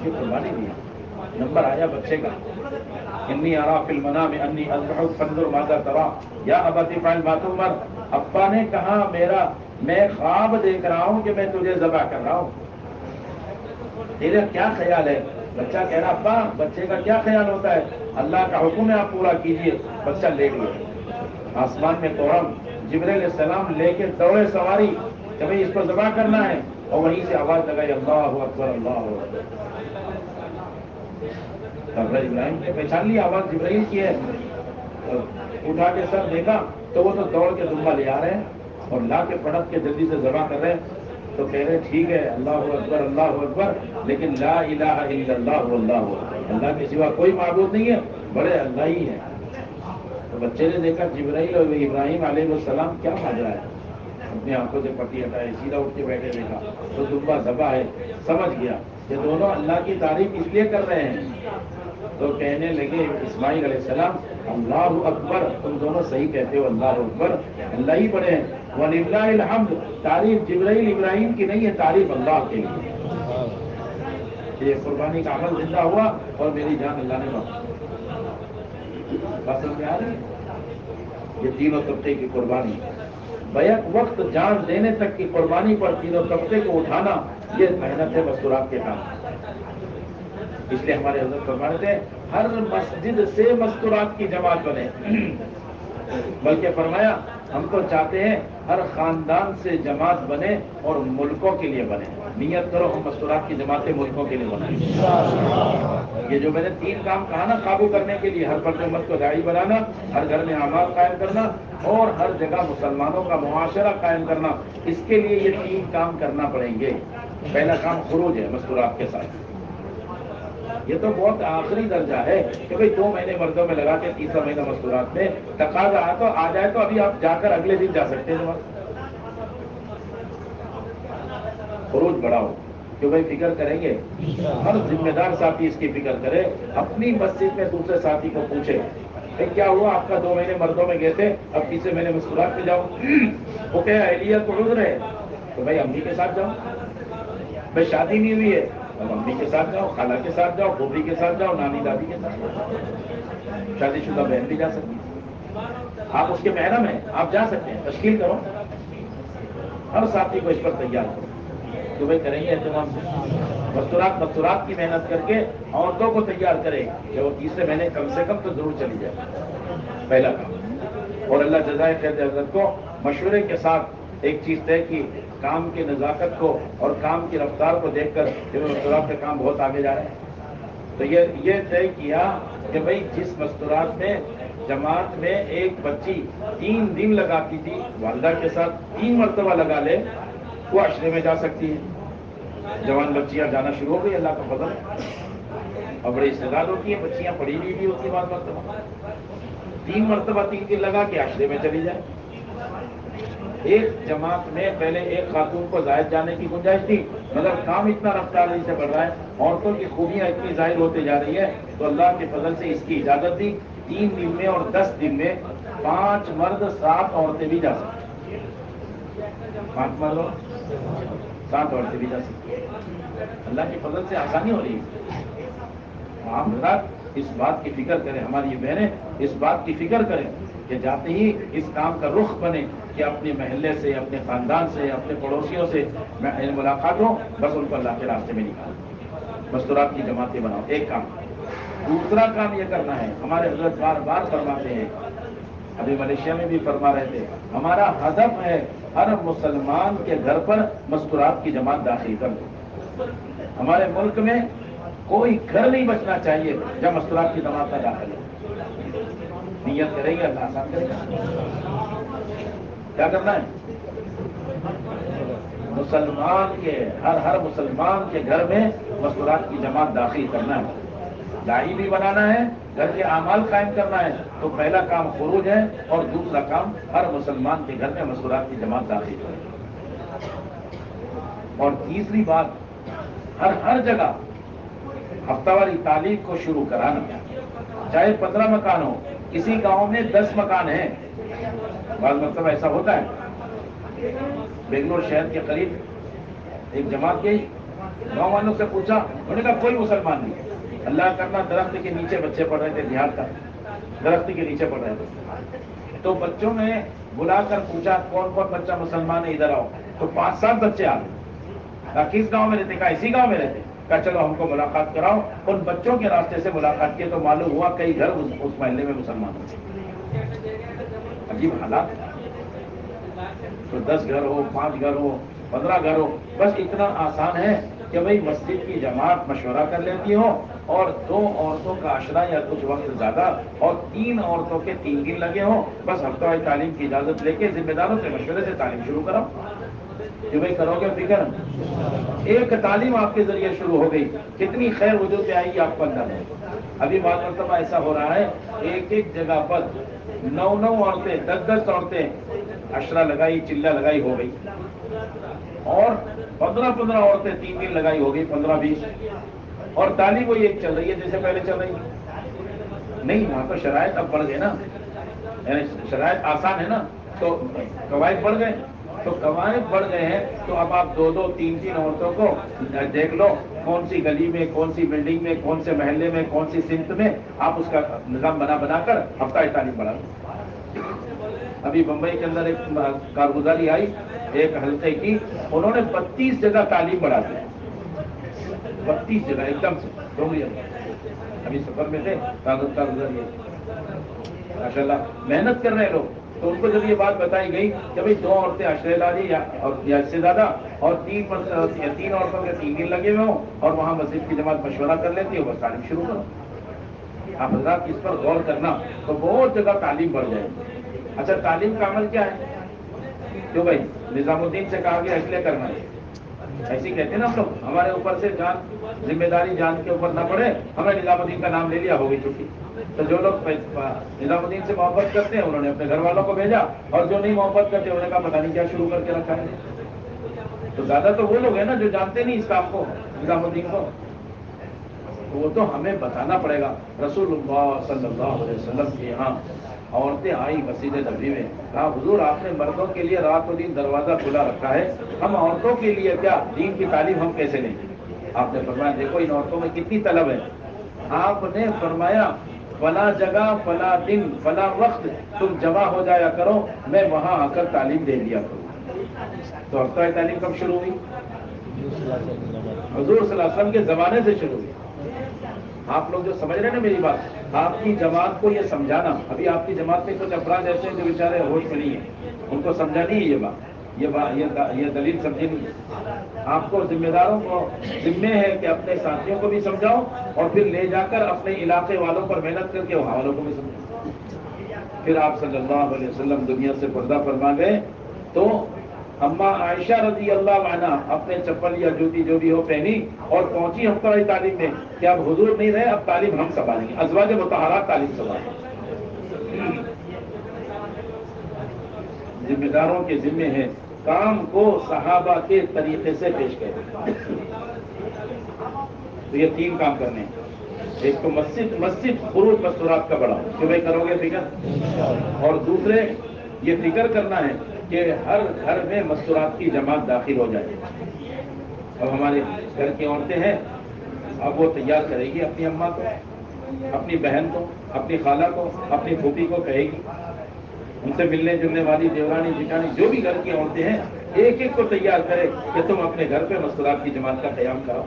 قربانی دی, نمبر آیا بچے کا, انی ارا فی المنام انی اذبحک فانظر ماذا ترى یا ابت افعل ما تؤمر. ابا نے کہا میں خواب دیکھ رہا ہوں کہ میں تجھے ذبح کر رہا ہوں, تیرا کیا خیال ہے؟ بچہ کہہ رہا ابا بچے کا کیا خیال ہوتا ہے, اللہ کا حکم ہے آپ پورا کیجیے. بچہ لیٹ گیا, آسمان میں توڑم, جبرائیل علیہ السلام لے کے دوڑے سواری کہ بھائی اس کو ذبح کرنا ہے, اور وہیں سے آواز لگائی اللہ اکبر اللہ اکبر. حضرت ابراہیم نے پہچان لی آواز جبرائیل کی ہے, اٹھا کے سر دیکھا تو وہ تو دوڑ کے دمبا لے آ رہے ہیں اور لا کے پڑک کے جلدی سے ذبح کر رہے ہیں. تو کہہ رہے ٹھیک ہے اللہ اکبر, لیکن لا الہ الا اللہ واللہ اکبر, اللہ کے سوا کوئی معبود نہیں ہے, بڑے اللہ ہی ہے. تو بچے نے دیکھا جبرائیل اور ابراہیم علیہ السلام کیا ماجرا ہے, اپنی آنکھوں سے پٹی ہٹائے, سیدھا اٹھ کے بیٹھے, دیکھا تو دمبا ذبح ہے, سمجھ گیا کہ دونوں اللہ کی تعریف اس لیے کر رہے ہیں. تو کہنے لگے اسماعیل علیہ السلام اللہ اکبر, تم دونوں صحیح کہتے ہو, اللہ اکبر, اللہ ہی بڑے ہیں. وَلِلَّهِ الْحَمْدُ, تعریف جبرائیل ابراہیم کی نہیں ہے, تعریف اللہ کے لیے. یہ قربانی کا عمل زندہ ہوا اور میری جان اللہ نے بخشی. بس سمجھ میں آ رہی ہے. یہ تینوں طبقے کی قربانی. بیک وقت جان دینے تک کی قربانی پر تینوں طبقے کو اٹھانا یہ محنت ہے مستورات کے کام. اس لیے ہمارے حضرت فرماتے تھے ہر مسجد سے مستورات کی جماعت بنے. بلکہ فرمایا ہم تو چاہتے ہیں ہر خاندان سے جماعت بنے اور ملکوں کے لیے بنے. نیت کرو ہم مستورات کی جماعتیں ملکوں کے لیے بنائیں. یہ جو میں نے 3 کام کہا نا قابو کرنے کے لیے، ہر فرد امت کو داعی بنانا، ہر گھر میں اعمال قائم کرنا اور ہر جگہ مسلمانوں کا معاشرہ قائم کرنا، اس کے لیے یہ 3 کام کرنا پڑیں گے. پہلا کام خروج ہے مستورات کے ساتھ. یہ تو بہت آخری درجہ ہے کہ بھئی 2 مہینے مردوں میں لگا کے 3 مہینہ مستورات میں تقاضا آ جائے تو ابھی آپ جا کر اگلے دن جا سکتے ہیں. خروج بڑھاؤ کہ بھئی فکر کریں گے، ہر ذمہ دار ساتھی اس کی فکر کرے. اپنی مسجد میں دوسرے ساتھی کو پوچھے کیا ہوا آپ کا 2 مہینے مردوں میں گئے تھے، اب 3 مہینے مستورات میں جاؤ. وہ کہے اہلیت تو عذر ہے تو بھائی امی کے ساتھ جاؤ. بھائی شادی نہیں ہوئی ہے اب امی کے ساتھ جاؤ، خالہ کے ساتھ جاؤ، پھوپھی کے ساتھ جاؤ، نانی دادی کے ساتھ جاؤ. شادی شدہ بہن بھی جا سکتی ہے، آپ اس کے محرم ہیں، آپ جا سکتے ہیں. تشکیل کرو، ہر ساتھی کو اس پر تیار کرو کہ بھائی کریں گے اہتمام. مستورات کی محنت کر کے عورتوں کو تیار کرے کہ وہ 3 مہینے کم سے کم تو ضرور چلی جائے. پہلا کام. اور اللہ جزائے خیر حضرت کو مشورے کے ساتھ ایک چیز طے کی، کام کی نزاکت کو اور کام کی رفتار کو دیکھ کر مستورات کا کام بہت آگے جا رہے ہیں. تو یہ طے کیا کہ بھئی جس مستورات میں جماعت میں ایک بچی 3 دن لگاتی تھی والدہ کے ساتھ 3 مرتبہ لگا لے وہ عشرے میں جا سکتی ہے. جوان بچیاں جانا شروع ہو گئی، اللہ کا فضل. اور بڑی استعداد ہوتی ہیں بچیاں، پڑھی ہوئی بھی ہوتی ہیں بعض مرتبہ. 3 مرتبہ 3 دن لگا کے عشرے میں چلی جائے. ایک جماعت میں پہلے ایک خاتون کو زائد جانے کی گنجائش تھی، مگر کام اتنا رفتاری سے بڑھ رہا ہے، عورتوں کی خوبیاں اتنی ظاہر ہوتے جا رہی ہے تو اللہ کے فضل سے اس کی اجازت دی. 3 دن میں اور 10 دن میں 5 مرد 7 عورتیں بھی جا سکتی ہیں. 5 مرد 7 عورتیں بھی جا سکتی ہیں. اللہ کے فضل سے آسانی ہو رہی ہے. آپ حضرات اس بات کی فکر کریں، ہماری یہ بہنیں اس بات کی فکر کریں کہ جاتے ہی اس کام کا رخ بنے کہ اپنے محلے سے، اپنے خاندان سے، اپنے پڑوسیوں سے ملاقات ہو، بس ان کو اللہ کے راستے میں نکالو. مستورات کی جماعتیں بناؤ. ایک کام. دوسرا کام یہ کرنا ہے، ہمارے حضرت بار بار فرماتے ہیں، ابھی ملیشیا میں بھی فرما رہے تھے، ہمارا ہدف ہے ہر مسلمان کے گھر پر مستورات کی جماعت داخل کر دو. ہمارے ملک میں کوئی گھر نہیں بچنا چاہیے جب مستورات کی جماعت کا داخل ہو. نیت کریں گے اللہ آسان کرے گا. کیا کرنا ہے؟ مسلمان کے ہر مسلمان کے گھر میں مستورات کی جماعت داخل کرنا ہے. داعی بھی بنانا ہے، گھر کے اعمال قائم کرنا ہے. تو پہلا کام خروج ہے اور دوسرا کام ہر مسلمان کے گھر میں مستورات کی جماعت داخل کرنا. اور تیسری بات، ہر جگہ ہفتہ واری تعلیم کو شروع کرانا. چاہے 15 مکان ہو، کسی گاؤں میں 10 مکان ہیں. بعض مرتبہ ایسا ہوتا ہے. بنگلور شہر کے قریب ایک جماعت گئی، گاؤں والوں سے پوچھا، انہوں نے کہا کوئی مسلمان نہیں. اللہ کرنا درخت کے نیچے بچے پڑھ رہے تھے، دیہات کا درخت کے نیچے پڑھ رہے تھے. تو بچوں میں بلا کر پوچھا کون کون بچہ مسلمان ہے ادھر آؤ. تو 5-7 بچے آ گئے. کس گاؤں میں رہتے؟ کہا اسی گاؤں میں رہتے. کہا چلو ہم کو ملاقات کراؤ. ان بچوں کے راستے سے ملاقات کی تو معلوم ہوا کئی گھر اس محلے میں مسلمان ہوتے. عجیب حالات. تو 10 گھر ہو، 5 گھر ہو، 15 گھر ہو، بس اتنا آسان ہے کہ بھئی مسجد کی جماعت مشورہ کر لیتی ہو اور 2 عورتوں کا عشرہ یا کچھ وقت زیادہ اور 3 عورتوں کے 3 دن لگے ہوں. بس ہفتہ واری تعلیم کی اجازت لے کے ذمہ داروں سے مشورے سے تعلیم شروع کرو. کہ بھئی کرو گے فکر. ایک تعلیم آپ کے ذریعے شروع ہو گئی، کتنی خیر وجود پہ آئی آپ کو اندر ہے. ابھی بعض مرتبہ ایسا ہو رہا ہے، ایک جگہ پر 9 عورتیں، 10 عورتیں عشرہ لگائی، چلہ لگائی ہو گئی. اور 15 عورتیں 3 دن لگائی ہو گئی، 15-20. اور تعلیم وہی ایک چل رہی ہے جیسے پہلے چل رہی ہے. نہیں، وہاں تو شرائط اب بڑھ گئے نا، یعنی شرائط آسان ہے نا، تو قواعد بڑھ گئے. تو قواعد بڑھ گئے ہیں تو اب آپ 2-2, 3-3 عورتوں کو دیکھ لو، کون سی گلی میں، کون سی بلڈنگ میں، کون سے محلے میں، کون سی سمت میں آپ اس کا نظام بنا کر ہفتہ تعلیم بڑھا لو. ابھی بمبئی کے اندر ایک کارگزاری آئی ایک حلقے کی، انہوں نے 32 جگہ تعلیم بڑھا دی، 32 جگہ ایک دم سے ڈوگری ابھی سفر میں تھے کارگزاری ماشاء اللہ محنت کر رہے ہیں لوگ. تو ان کو جب یہ بات بتائی گئی کہ بھائی 2 عورتیں عشرے لالی یا اس سے زیادہ اور 3 عورتوں کے 3 دن لگے ہوئے ہوں اور وہاں مسجد کی جماعت مشورہ کر لیتی ہے، بس تعلیم شروع کرو. آپ حضرات اس پر غور کرنا تو بہت جگہ تعلیم بڑھ جائے گی. اچھا تعلیم کا عمل کیا ہے؟ کیوں بھائی نظام الدین سے کہا گیا اس لیے کرنا ہے، ایسے کہتے ہیں نا ہم لوگ، ہمارے اوپر سے جان ذمہ داری جان کے اوپر نہ پڑے، ہمیں نظام الدین کا نام لے لیا ہو گئی چھٹی. تو جو لوگ نظام الدین سے محبت کرتے ہیں انہوں نے اپنے گھر والوں کو بھیجا، اور جو نہیں محبت کرتے انہوں نے کہا پتہ نہیں کیا شروع کر کے رکھا ہے. تو زیادہ تو وہ لوگ ہیں نا جو جانتے نہیں اس کام کو، نظام الدین کو. وہ تو ہمیں بتانا پڑے گا. رسول اللہ صلی اللہ علیہ وسلم کے یہاں عورتیں آئی مسجد نبوی میں، کہا حضور آپ نے مردوں کے لیے رات و دن دروازہ کھلا رکھا ہے، ہم عورتوں کے لیے کیا دین کی تعلیم ہم کیسے لیں گے؟ آپ نے فرمایا دیکھو ان عورتوں میں کتنی طلب ہے. آپ نے فرمایا فلاں جگہ فلاں دن فلاں وقت تم جمع ہو جایا کرو، میں وہاں آ کر تعلیم دے دیا کروں. تو اب تو تعلیم کب شروع ہوئی؟ حضور صلی اللہ علیہ وسلم کے زمانے سے شروع ہوئی. آپ لوگ جو سمجھ رہے ہیں نا میری بات، آپ کی جماعت کو یہ سمجھانا، ابھی آپ کی جماعت میں کچھ افراد ایسے ہیں جو بیچارے ہوش میں نہیں ہیں، ان کو سمجھانی ہے یہ دلیل سمجھے نہیں. آپ کو ذمہ داروں کو ذمہ ہے کہ اپنے ساتھیوں کو بھی سمجھاؤ اور پھر لے جا کر اپنے علاقے والوں پر محنت کر کے وہاں والوں کو بھی سمجھاؤ. پھر آپ صلی اللہ علیہ وسلم دنیا سے پردہ فرما گئے تو اما عائشہ رضی اللہ عنہ اپنے چپل یا جوتی جو بھی ہو پہنی اور پہنچی ہفتہ والی تعلیم میں کہ اب حضور نہیں رہے، اب تعلیم ہم سنبھالیں گے. ازواج مطہرات تعلیم سنبھالیں. ذمہ داروں کے ذمے ہے کام کو صحابہ کے طریقے سے پیش کریں. تو یہ 3 کام کرنے ہیں. ایک تو مسجد خروج مستورات کا بڑا کہ بھائی کرو گے فکر، اور دوسرے یہ فکر کرنا ہے کہ ہر گھر میں مستورات کی جماعت داخل ہو جائے. اب ہمارے گھر کی عورتیں ہیں، اب وہ تیار کرے گی اپنی اماں کو، اپنی بہن کو، اپنی خالہ کو، اپنی پھوپھی کو کہے گی، ان سے ملنے جلنے والی دیورانی جٹانی جو بھی گھر کی عورتیں ہیں ایک ایک کو تیار کرے کہ تم اپنے گھر پہ مستورات کی جماعت کا قیام کرو.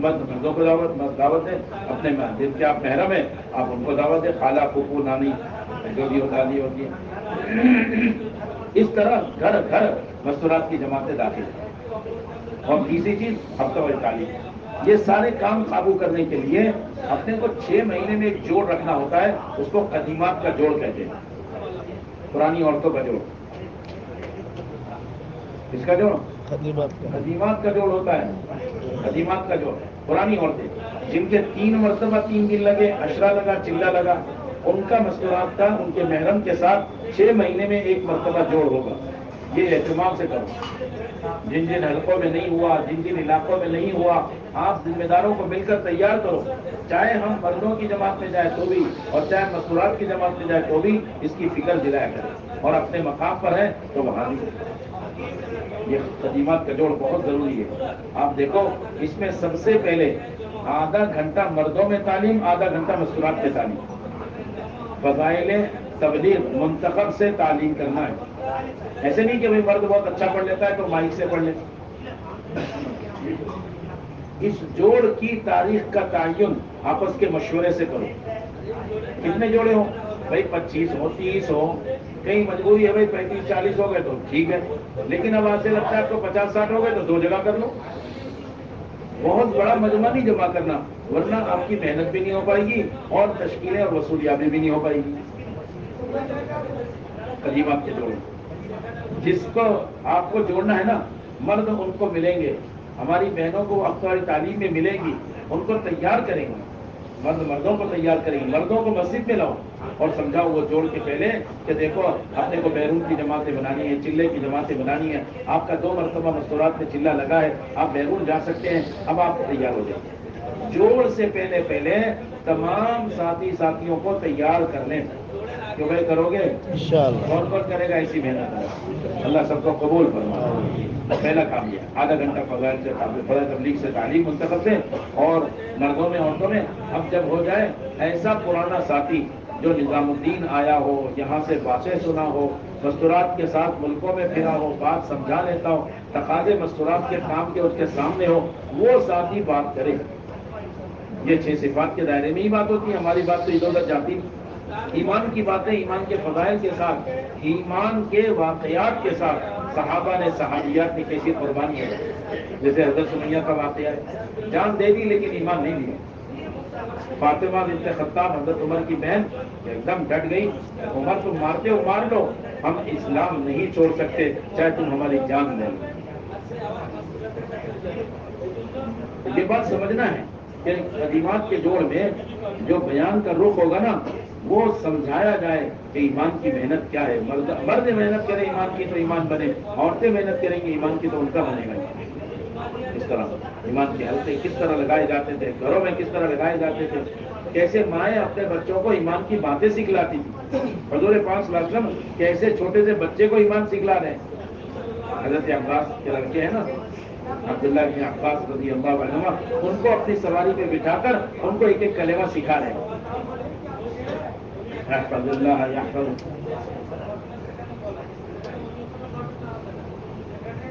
مردوں کو دعوت دیں، اپنے جن کے آپ محرم ہیں آپ ان کو دعوت دیں، خالہ پھوپھو نانی جو بھی دادی ہوتی ہے. اس طرح گھر گھر مستورات کی جماعتیں داخل ہیں. اور تیسری چیز ہفتہ والی تعلیم. یہ سارے کام قابو کرنے کے لیے اپنے کو 6 مہینے میں ایک جوڑ رکھنا ہوتا ہے، اس کو قدیمات کا جوڑ کہتے ہیں. پرانی عورتوں کا جوڑ، اس کا جوڑ قدیمات کا جوڑ ہوتا ہے. قدیمات کا جوڑ پرانی عورتیں جن کے 3 مرتبہ 3 دن لگے، عشرہ لگا، چلہ لگا، ان کا مستورات کا ان کے محرم کے ساتھ 6 مہینے میں 1 مرتبہ جوڑ ہوگا. یہ اہتمام سے کرو. جن جن حلقوں میں نہیں ہوا، جن جن علاقوں میں نہیں ہوا، آپ ذمہ داروں کو مل کر تیار کرو. چاہے ہم مردوں کی جماعت میں جائے تو بھی اور چاہے مستورات کی جماعت میں جائے تو بھی اس کی فکر دلایا کریں، اور اپنے مقام پر ہے تو وہاں بھی. یہ قدیمات کا جوڑ بہت ضروری ہے. آپ دیکھو اس میں سب سے پہلے آدھا گھنٹہ مردوں میں تعلیم، آدھا گھنٹہ مستورات میں تعلیم. فضائل تبلیغ منتخب سے تعلیم کرنا ہے. ایسے نہیں کہ بھائی مرد بہت اچھا پڑھ لیتا ہے تو مائک سے پڑھ لیتا. اس جوڑ کی تاریخ کا تعین آپس کے مشورے سے کرو. کتنے جوڑے ہوں بھائی، 25 ہو، 30 ہو، کہیں مجبوری ہے بھائی 35 40 ہو گئے تو ٹھیک ہے، لیکن اب آج سے لگتا ہے آپ کو 50 60 ہو گئے تو 2 جگہ کر لو. بہت بڑا مجمع نہیں جمع کرنا، ورنہ آپ کی محنت بھی نہیں ہو پائے گی اور تشکیلیں اور وصولیابی بھی نہیں ہو پائے گی. قدیمات کے جوڑے جس کو آپ کو جوڑنا ہے نا، مرد ان کو ملیں گے، ہماری بہنوں کو ہفتہ تعلیم میں ملیں گی، ان کو تیار کریں گے. مرد مردوں کو تیار کریں گے، مردوں کو مسجد میں لاؤ اور سمجھاؤ وہ جوڑ کے پہلے کہ دیکھو اپنے کو بیرون کی جماعتیں بنانی ہے، چلے کی جماعتیں بنانی ہے. آپ کا 2 مرتبہ مستورات میں چلہ لگا ہے، آپ بیرون جا سکتے ہیں، اب آپ تیار ہو جائیں. جوڑ سے پہلے تمام ساتھیوں کو تیار کر لیں. جو بھائی کرو گے انشاءاللہ، اور کون کرے گا ایسی محنت؟ اللہ سب کو قبول فرمائے. پہلا کام یہ آدھا گھنٹہ فضائل سے تبلیغ سے تعلیم منتخب سے، اور مردوں میں عورتوں میں اب جب ہو جائے ایسا پرانا ساتھی جو نظام الدین آیا ہو، یہاں سے باتیں سنا ہو، مستورات کے ساتھ ملکوں میں پھرا ہو، بات سمجھا لیتا ہو، تقاضے مستورات کے کام کے اس کے سامنے ہو، وہ ساتھی بات کرے۔ یہ 6 صفات کے دائرے میں ہی بات ہوتی ہے، ہماری بات تو ادھر ادھر جاتی نہیں۔ ایمان کی باتیں ایمان کے فضائل کے ساتھ، ایمان کے واقعات کے ساتھ، صحابہ نے صحابیات نے کیسی قربانی ہے، جیسے حضرت سمیہ کا واقعہ ہے، جان دے دی لیکن ایمان نہیں دیا۔ فاطمہ بنت خطاب حضرت عمر کی بہن ایک دم ڈٹ گئی، عمر تم مارتے ہو مار لو، ہم اسلام نہیں چھوڑ سکتے چاہے تم ہماری جان لے لو۔ یہ بات سمجھنا ہے کہ قدیمات کے جوڑ میں جو بیان کا رخ ہوگا نا، وہ سمجھایا جائے کہ ایمان کی محنت کیا ہے۔ مرد محنت کرے ایمان کی تو ایمان بنے، عورتیں محنت کریں گی ایمان کی تو ان کا بنے گا۔ اس طرح ایمان کے حلقے کس طرح لگائے جاتے تھے، گھروں میں کس طرح لگائے جاتے تھے، کیسے مائیں اپنے بچوں کو ایمان کی باتیں سکھلاتی تھی۔ حضور پاک صلی اللہ علیہ وسلم کیسے چھوٹے سے بچے کو ایمان سکھلا رہے ہیں۔ حضرت عباس کے لڑکے ہیں نا، عبداللہ بن عباس رضی اللہ عنہما، ان کو اپنی سواری پہ بٹھا کر ان کو ایک ایک کلمہ سکھا رہے ہیں۔ احفظ اللہ یحفظ،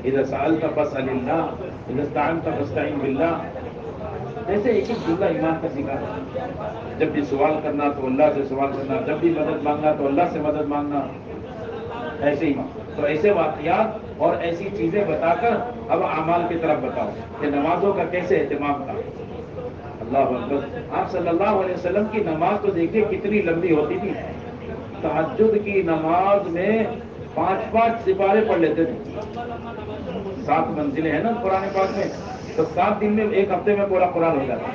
اذا سألت فاسأل اللہ، اذا استعنت فاستعن باللہ۔ ایسے ایک ایک جملہ ایمان کا سکھا رہے ہیں۔ جب بھی سوال کرنا تو اللہ سے سوال کرنا، جب بھی مدد مانگنا تو اللہ سے مدد مانگنا، ایسے ہی۔ تو ایسے واقعات اور ایسی چیزیں بتا کر اب اعمال کی طرف بتاؤ کہ نمازوں کا کیسے اہتمام تھا۔ اللہ اکبر، آپ صلی اللہ علیہ وسلم کی نماز تو دیکھیے کتنی لمبی ہوتی تھی۔ تہجد کی نماز میں 5 سپارے پڑھ لیتے تھے۔ 7 منزلیں ہیں نا قرآن پاک میں، تو 7 دن میں، 1 ہفتے میں پورا قرآن ہو جاتا ہے۔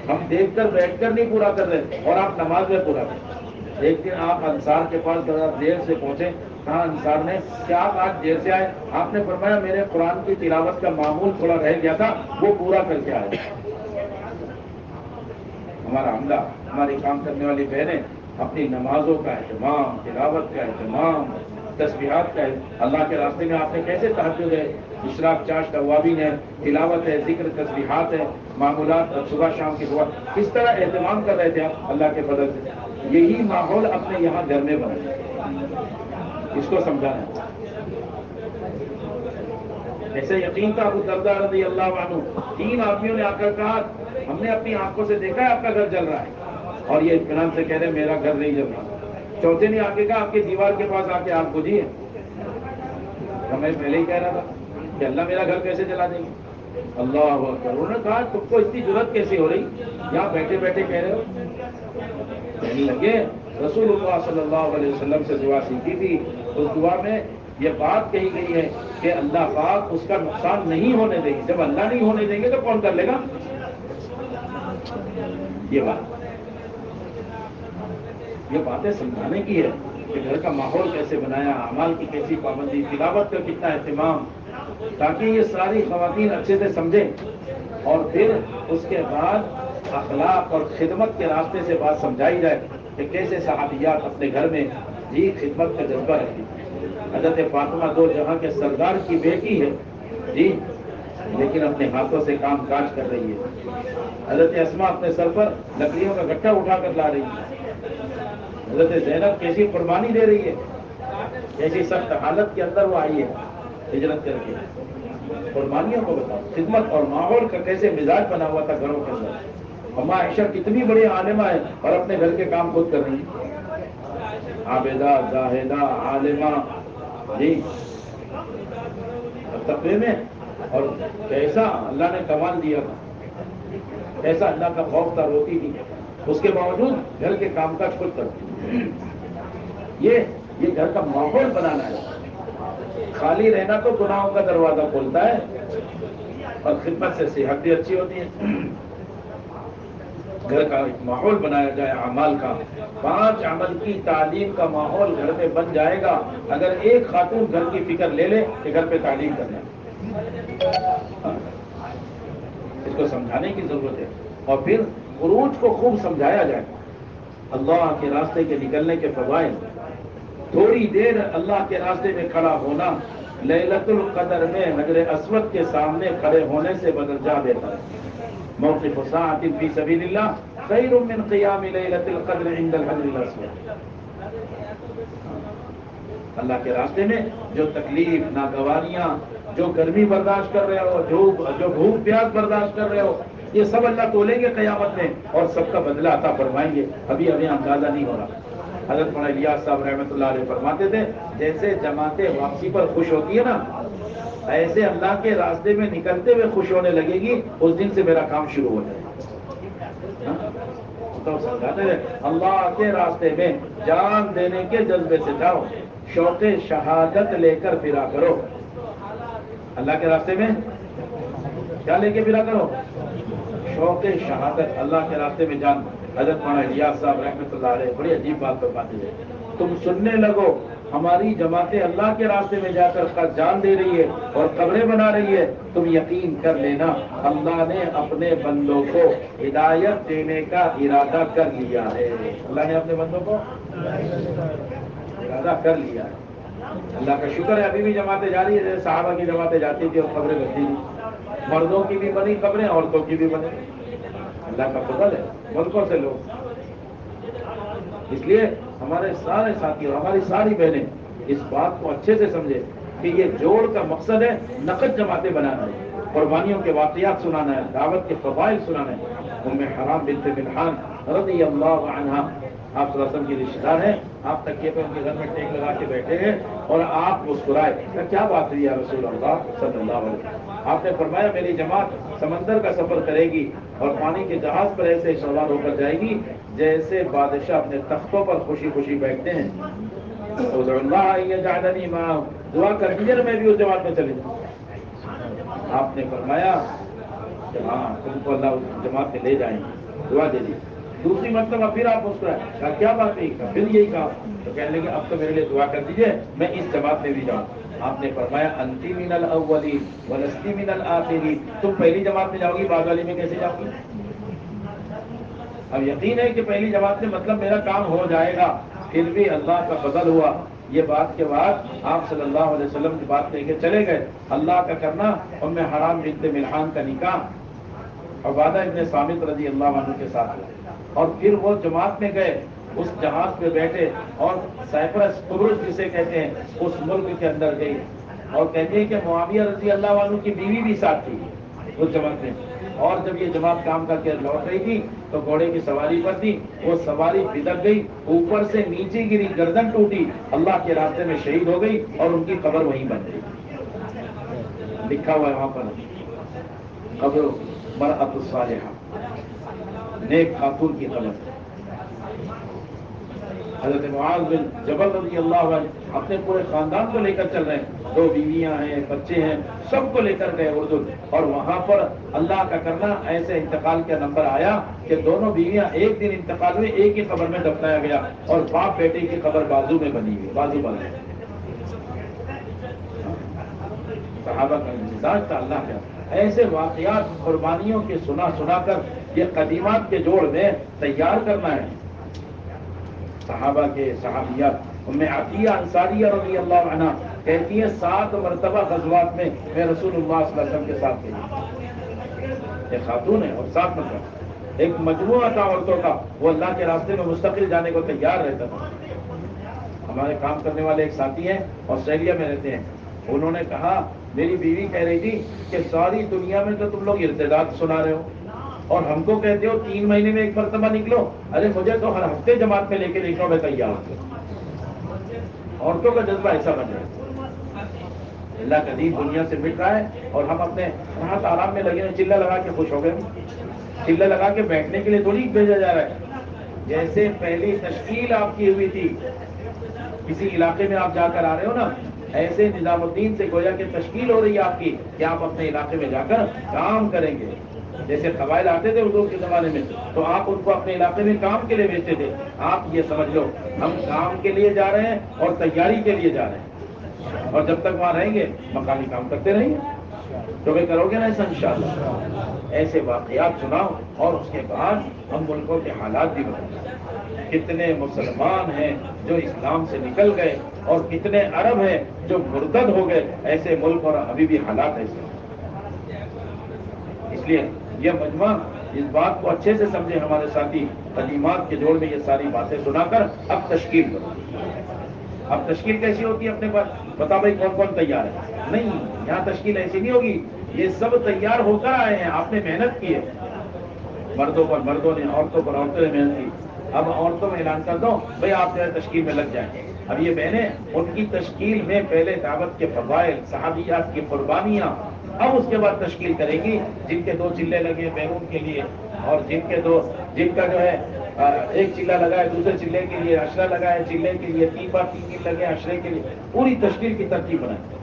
ہم دیکھ کر بیٹھ کر نہیں پورا کر رہے، اور آپ نماز میں پورا کر۔ ایک دن آپ انصار کے پاس ذرا دیر سے پہنچے، کہا انصار نے کہ آپ آج دیر سے آئے؟ آپ نے فرمایا میرے قرآن کی تلاوت کا معمول تھوڑا رہ گیا تھا، وہ پورا کر کے آئے۔ ہمارا عملہ، ہماری کام کرنے والی بہنیں اپنی نمازوں کا اہتمام، تلاوت کا اہتمام، تسبیحات کا اللہ کے راستے میں آپ نے کیسے تہجد ہے، اشراق، چاشت، اوابین ہے، تلاوت ہے، ذکر، تسبیحات ہے، معمولات، صبح شام کی دعا، کس طرح اہتمام کر رہے تھے آپ اللہ کے فضل سے۔ یہی ماحول اپنے یہاں گھر میں بنا، اس کو سمجھانا۔ ایسے یقین تھا ابو درداء رضی اللہ عنہ، 3 آدمیوں نے آ کر کہا ہم نے اپنی آنکھوں سے دیکھا ہے آپ کا گھر جل رہا ہے، اور یہ اطمینان سے کہہ رہے میرا گھر نہیں جل رہا۔ چوتھے نے آ کے کہا آپ کی دیوار کے پاس آ کے آپ بجھیے۔ میں پہلے ہی کہہ رہا تھا کہ اللہ میرا گھر کیسے جلا دیں گے۔ اللہ اکبر، انہوں نے کہا تم کو اتنی جرأت کیسے ہو رہی، یہاں بیٹھے بیٹھے کہہ رہے ہو۔ کہنے لگے رسول اللہ صلی اللہ علیہ وسلم سے دعا سیکھی تھی، اس دعا میں یہ بات کہی گئی ہے کہ اللہ پاک اس کا نقصان نہیں ہونے دیں گے۔ جب اللہ نہیں ہونے دیں گے تو کون کر لے گا؟ یہ باتیں سمجھانے کی ہے کہ گھر کا ماحول کیسے بنایا، اعمال کی کیسی پابندی، تلاوت کا کتنا اہتمام، تاکہ یہ ساری خواتین اچھے سے سمجھیں۔ اور پھر اس کے بعد اخلاق اور خدمت کے راستے سے بات سمجھائی جائے کہ کیسے صحابیات اپنے گھر میں جی خدمت کا جذبہ رکھتی۔ حضرت فاطمہ 2 جہاں کے سردار کی بیٹی ہے جی، لیکن اپنے ہاتھوں سے کام کاج کر رہی ہے۔ حضرت اسماء اپنے سر پر لکڑیوں کا گٹھا اٹھا کر لا رہی ہے۔ حضرت زینب کیسی قربانی دے رہی ہے، کیسی سخت حالت کے اندر وہ آئی ہے ہجرت کر کے۔ قربانیوں کو بتاؤ، خدمت اور ماحول کا کیسے مزاج بنا ہوا تھا گھروں کے اندر۔ اما عائشہ کتنی بڑی عالمہ ہے اور اپنے گھر کے کام خود کر رہی ہے، عابدہ، زاہدہ، عالمہ جی، تقوی میں۔ اور کیسا اللہ نے کمال دیا تھا، کیسا اللہ کا خوف تھا، روتی تھی، اس کے باوجود گھر کے کام کاج خود کرتی۔ یہ گھر کا ماحول بنانا ہے۔ خالی رہنا تو گناہوں کا دروازہ کھولتا ہے، اور خدمت سے صحت بھی اچھی ہوتی ہے۔ گھر کا ایک ماحول بنایا جائے اعمال کا، 5 عمل کی تعلیم کا ماحول گھر میں بن جائے گا اگر ایک خاتون گھر کی فکر لے لے کہ گھر پہ تعلیم کرنا ہے۔ اس کو سمجھانے کی ضرورت ہے، اور پھر عروج کو خوب سمجھایا جائے، اللہ کے راستے کے نکلنے کے فوائد۔ تھوڑی دیر اللہ کے راستے میں کھڑا ہونا لیلۃ القدر میں حجر اسود کے سامنے کھڑے ہونے سے بدل جا دیتا ہے۔ موقف ساعۃ فی سبیل اللہ خیر من قیام لیلۃ القدر عند الحجر الاسود. اللہ کے راستے میں جو تکلیف، ناگواریاں، جو گرمی برداشت کر رہے ہو، جو بھوک پیاس برداشت کر رہے ہو، یہ سب اللہ تولیں گے قیامت میں اور سب کا بدلہ عطا فرمائیں گے. ابھی ہمیں اندازہ نہیں ہو رہا. حضرت مولانا الیاس صاحب رحمۃ اللہ علیہ فرماتے تھے جیسے جماعتیں واپسی پر خوش ہوتی ہے نا، ایسے اللہ کے راستے میں نکلتے ہوئے خوش ہونے لگے گی، اس دن سے میرا کام شروع ہو جائے گا. تو سمجھاتے ہیں اللہ کے راستے میں جان دینے کے جذبے سے جاؤ، شوق شہادت لے کر پھرا کرو. اللہ کے راستے میں کیا لے کے پھرا کرو؟ شوق شہادت. اللہ کے راستے میں جان. حضرت مولانا الیاس صاحب رحمۃ اللہ علیہ بڑی عجیب بات فرماتے ہیں، تم سننے لگو ہماری جماعتیں اللہ کے راستے میں جا کر جان دے رہی ہے اور قبریں بنا رہی ہے، تم یقین کر لینا اللہ نے اپنے بندوں کو ہدایت دینے کا ارادہ کر لیا ہے. اللہ نے اپنے بندوں کو ارادہ کر لیا ہے. اللہ کا شکر ہے ابھی بھی جماعتیں جاری ہے. جیسے صحابہ کی جماعتیں جاتی تھی اور قبریں بنتی تھی، مردوں کی بھی بنی قبریں، عورتوں کی بھی بنی. اللہ کا فضل ہے ملکوں سے لوگ. اس لیے ہمارے سارے ساتھی اور ہماری ساری بہنیں اس بات کو اچھے سے سمجھے کہ یہ جوڑ کا مقصد ہے نقد جماعتیں بنانا ہے، قربانیوں کے واقعات سنانا ہے، دعوت کے فضائل سنانا ہے. ام حرام بنت ملحان رضی اللہ عنہا آپ صلی اللہ علیہ وسلم کی رشتہ دار ہیں. آپ تکیے پہ ان کے گھر میں ٹیک لگا کے بیٹھے ہیں اور آپ مسکرائے. کیا بات ہوئی یا رسول اللہ صلی اللہ علیہ وسلم؟ آپ نے فرمایا میری جماعت سمندر کا سفر کرے گی اور پانی کے جہاز پر ایسے سوار ہو کر جائے گی جیسے بادشاہ اپنے تختوں پر خوشی خوشی بیٹھتے ہیں. دعا کر دیجیے میں بھی اس جماعت میں چلے جاؤں. آپ نے فرمایا کہ ہاں تم کو اللہ اس جماعت میں لے جائیں گے، دعا دے دی. دوسری مرتبہ پھر آپ مسکرائے. کہا کیا بات ہے؟ پھر یہی کہا. تو کہنے لگے اب تو میرے لیے دعا کر دیجیے میں اس جماعت میں بھی جاؤں. آپ نے فرمایا انتی من الاولین ولستی من الآخرین. تم پہلی جماعت میں جاؤ گی، بعد والی میں کیسے جاؤ گی؟ اب یقین ہے کہ پہلی جماعت میں مطلب میرا کام ہو جائے گا. پھر بھی اللہ کا فضل ہوا. یہ بات کے بعد آپ صلی اللہ علیہ وسلم کی بات لے کے چلے گئے. اللہ کا کرنا ام حرام بنت ملحان کا نکاح عبادہ ابن صامت رضی اللہ عنہ کے ساتھ ہوا. اور پھر وہ جماعت میں گئے، اس جہاز پہ بیٹھے اور سائپرس قبرص جسے کہتے ہیں اس ملک کے اندر گئی. اور کہتے ہیں کہ معاویہ رضی اللہ عنہ کی بیوی بھی ساتھ تھی اس جماعت میں. اور جب یہ جماعت کام کر کے لوٹ رہی تھی تو گھوڑے کی سواری پر تھی، وہ سواری بدک گئی، اوپر سے نیچے گری، گردن ٹوٹی، اللہ کے راستے میں شہید ہو گئی اور ان کی قبر وہیں بن گئی. لکھا ہوا ہے وہاں پر قبر مرأۃ الصالحہ، نیک خاتون کی قبر. حضرت معاذ بن جبل رضی اللہ عنہ اپنے پورے خاندان کو لے کر چل رہے ہیں، 2 بیویاں ہیں، بچے ہیں، سب کو لے کر گئے اردن. اور وہاں پر اللہ کا کرنا ایسے انتقال کا نمبر آیا کہ دونوں بیویاں ایک دن انتقال ہوئے، ایک ہی قبر میں دفنایا گیا اور باپ بیٹے کی قبر بازو میں بنی ہوئی، بازو بن گئی. صحابہ کا مزاج تھا اللہ کا. ایسے واقعات قربانیوں کے سنا سنا کر یہ قدیمات کے جوڑ میں تیار کرنا ہے. صحابہ کے صحابیات ام عطیہ انصاریہ رضی اللہ عنہ کہتی ہے 7 مرتبہ غزوات میں میں رسول اللہ صلی اللہ علیہ وسلم کے ساتھ گئی. ایک خاتون ہے اور 7 مرتبہ ایک مجموعہ تھا عورتوں کا، وہ اللہ کے راستے میں مستقل جانے کو تیار رہتا تھا. ہمارے کام کرنے والے ایک ساتھی ہیں آسٹریلیا میں رہتے ہیں. انہوں نے کہا میری بیوی کہہ رہی تھی کہ ساری دنیا میں تو تم لوگ ارتداد سنا رہے ہو اور ہم کو کہتے ہو 3 مہینے میں ایک مرتبہ نکلو. ارے مجھے تو ہر ہفتے جماعت میں لے کے نکلو، میں تیار ہوں. عورتوں کا جذبہ ایسا بن رہا ہے. اللہ کا دین دنیا سے مٹ رہا ہے اور ہم اپنے راحت آرام میں لگے ہیں. چلہ لگا کے خوش ہو گئے. چلہ لگا کے بیٹھنے کے لیے تھوڑی بھیجا جا رہا ہے. جیسے پہلی تشکیل آپ کی ہوئی تھی، کسی علاقے میں آپ جا کر آ رہے ہو نا، ایسے نظام الدین سے گویا کہ تشکیل ہو رہی ہے آپ کی کہ آپ اپنے علاقے میں جا کر کام کریں گے. جیسے قبائل آتے تھے حضور کے زمانے میں تو آپ ان کو اپنے علاقے میں کام کے لیے بھیجتے تھے. آپ یہ سمجھ لو ہم کام کے لیے جا رہے ہیں اور تیاری کے لیے جا رہے ہیں، اور جب تک وہاں رہیں گے مقامی کام کرتے رہیں گے. تو بھی کرو گے نا ایسا انشاءاللہ. ایسے واقعات سناؤ اور اس کے بعد ہم ملکوں کے حالات بھی بتائیں. کتنے مسلمان ہیں جو اسلام سے نکل گئے اور کتنے عرب ہیں جو مرتد ہو گئے. ایسے ملک اور ابھی بھی حالات ایسے. اس لیے یہ مجمع اس بات کو اچھے سے سمجھے ہمارے ساتھی، قدیمات کے جوڑ میں یہ ساری باتیں سنا کر اب تشکیل کرو۔ اب تشکیل کیسی ہوتی ہے اپنے پاس؟ بتا بھائی کون کون تیار ہے؟ نہیں، یہاں تشکیل ایسی نہیں ہوگی، یہ سب تیار ہو کر آئے ہیں، آپ نے محنت کی ہے، مردوں پر مردوں نے، عورتوں پر عورتوں نے محنت کی۔ اب عورتوں میں اعلان کر دو بھائی آپ جو ہے تشکیل میں لگ جائیں۔ اب یہ بہنیں ان کی تشکیل میں پہلے دعوت کے فضائل، صحابیات کی قربانیاں، اب اس کے بعد تشکیل کرے گی۔ جن کے 2 چلے لگے بیرون کے لیے، اور جن کا جو ہے ایک چلہ لگا ہے دوسرے چلے کے لیے، اشرہ لگا ہے چلے کے لیے، 3 بار 3 دن لگے اشرے کے لیے، پوری تشکیل کی ترتیب بنائیں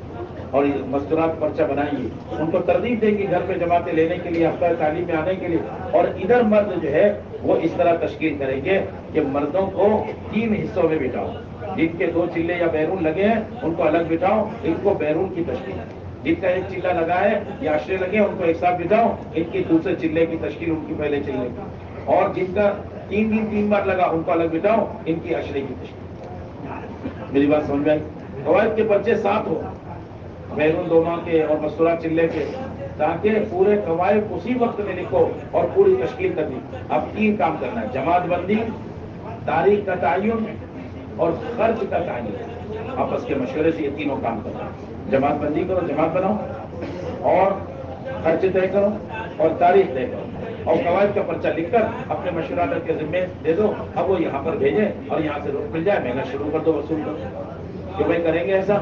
اور یہ مستورات پرچہ بنائیے، ان کو ترغیب دیں گی گھر پہ جماعتیں لینے کے لیے، ہفتہ تعلیم میں آنے کے لیے۔ اور ادھر مرد جو ہے وہ اس طرح تشکیل کریں گے کہ مردوں کو 3 حصوں میں بٹھاؤ، جن کے 2 چلے یا بیرون لگے ہیں ان کو الگ بٹھاؤ، ان کو بیرون کی تشکیل، جن کا 1 چلہ لگا ہے یا اشرے لگے ان کو ایک ساتھ بٹھاؤ، ان کی دوسرے چلے کی تشکیل ان کی پہلے چلے کی، اور جن کا 3 دن 3 بار لگا ان کو الگ بٹھاؤ، ان کی اشرے کی تشکیل۔ میری بات سمجھ میں آئی؟ قواعد کے پرچے 7 ہو، بیرون 2 ماہ کے اور مستورات چلے کے، تاکہ پورے قواعد اسی وقت میں لکھو اور پوری تشکیل کر دی۔ اب 3 کام کرنا ہے: جماعت بندی، تاریخ کا تعین اور خرچ کا تعین۔ آپس کے مشورے سے یہ تینوں کام کرنا ہے۔ جماعت بندی کرو، جماعت بناؤ، اور خرچ طے کرو اور تاریخ طے کرو، اور قواعد کا پرچہ لکھ کر اپنے مشورات کے ذمے دے دو۔ اب وہ یہاں پر بھیجیں اور یہاں سے رخ مل جائے، محنت شروع کر دو، وصول کر دو۔ کہ بھائی کریں گے ایسا؟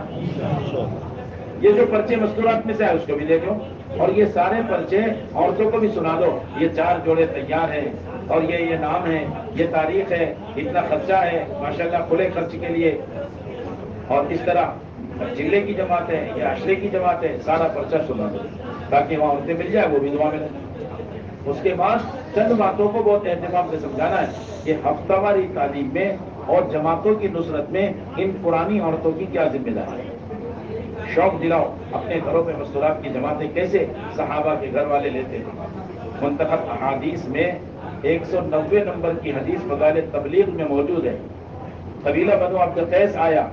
یہ جو پرچے مستورات میں سے آئے اس کو بھی دیکھ لو، اور یہ سارے پرچے عورتوں کو بھی سنا دو۔ یہ 4 جوڑے تیار ہیں، اور یہ نام ہے، یہ تاریخ ہے، اتنا خرچہ ہے، ماشاءاللہ کھلے خرچ کے لیے، اور اس طرح چلے کی جماعت ہے یا اشرے کی جماعت ہے، سارا پرچہ سنا دو تاکہ وہاں عورتیں مل جائے، وہ بھی دعا ملے۔ اس کے بعد چند باتوں کو بہت اہتمام سے سمجھانا ہے کہ ہفتہ واری تعلیم میں اور جماعتوں کی نصرت میں ان پرانی عورتوں کی کیا ذمہ داری ہے۔ شوق دلاؤ اپنے گھروں میں مستورات کی جماعتیں کیسے صحابہ کے گھر والے لیتے ہیں۔ منتخب احادیث میں 190 نمبر کی حدیث فضائل تبلیغ میں موجود ہے۔ قبیلہ بنو عبد القیس آیا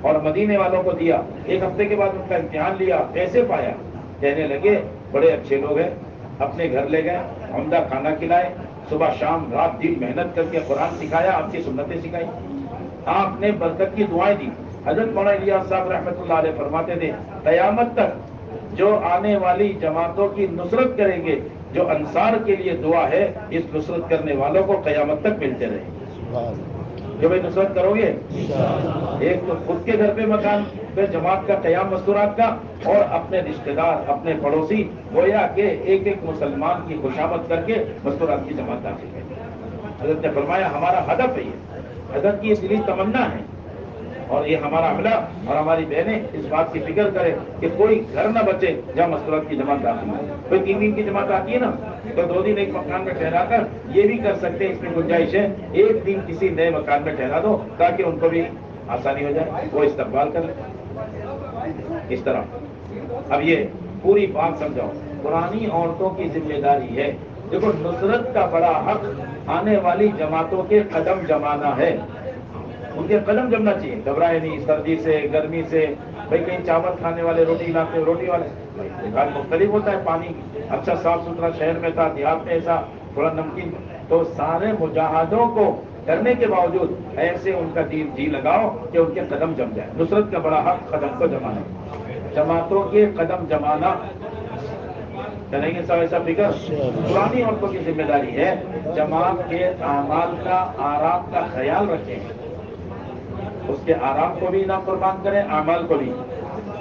اور مدینے والوں کو دیا، 1 ہفتے کے بعد ان کا امتحان لیا، کیسے پایا؟ کہنے لگے بڑے اچھے لوگ ہیں، اپنے گھر لے گئے، عمدہ کھانا کھلائے، صبح شام رات دن محنت کر کے قرآن سکھایا، آپ کی سنتیں سکھائی، آپ نے برکت کی دعائیں دی۔ حضرت مولانا الیاس صاحب رحمۃ اللہ علیہ فرماتے تھے قیامت تک جو آنے والی جماعتوں کی نصرت کریں گے، جو انصار کے لیے دعا ہے، اس نصرت کرنے والوں کو قیامت تک ملتے رہیں۔ جو بھائی نصرت کرو گے، ایک تو خود کے گھر پہ مکان پہ جماعت کا قیام مستورات کا، اور اپنے رشتہ دار، اپنے پڑوسی، گویا کہ ایک ایک مسلمان کی خوشامد کر کے مستورات کی جماعت داخل کریں۔ حضرت نے فرمایا ہمارا ہدف ہے، یہ حضرت کی یہ دلی تمنا ہے، اور یہ ہمارا عملہ اور ہماری بہنیں اس بات کی فکر کریں کہ کوئی گھر نہ بچے جہاں مستورات کی جماعت داخل ہو۔ کوئی 3 دن کی جماعت آتی ہے نا، تو 2 دن ایک مکان میں ٹھہرا کر یہ بھی کر سکتے ہیں، اس میں گنجائش ہے 1 دن کسی نئے مکان میں ٹھہرا دو تاکہ ان کو بھی آسانی ہو جائے، وہ استقبال کر لیں۔ اس طرح اب یہ پوری بات سمجھاؤ، پرانی عورتوں کی ذمہ داری ہے۔ دیکھو نصرت کا بڑا حق آنے والی جماعتوں کے قدم جمانا ہے، ان کے قدم جمنا چاہیے، گھبرائے نہیں، سردی سے گرمی سے، بھائی کہیں چاول کھانے والے روٹی لاتے ہیں، روٹی والے مختلف ہوتا ہے، پانی اچھا صاف ستھرا شہر میں تھا، دیہات میں ایسا تھوڑا نمکین، تو سارے مجاہدوں کو کرنے کے باوجود ایسے ان کا جی لگاؤ کہ ان کے قدم جم جائے۔ نصرت کا بڑا حق قدم کو جمانا، جماعتوں کے قدم جمانا، کریں گے سب ایسا فکر۔ پرانی عورتوں کی ذمہ داری ہے جماعت کے اعمال کا، آرام کا خیال رکھیں، اس کے آرام کو بھی نہ قربان کریں، اعمال کو بھی،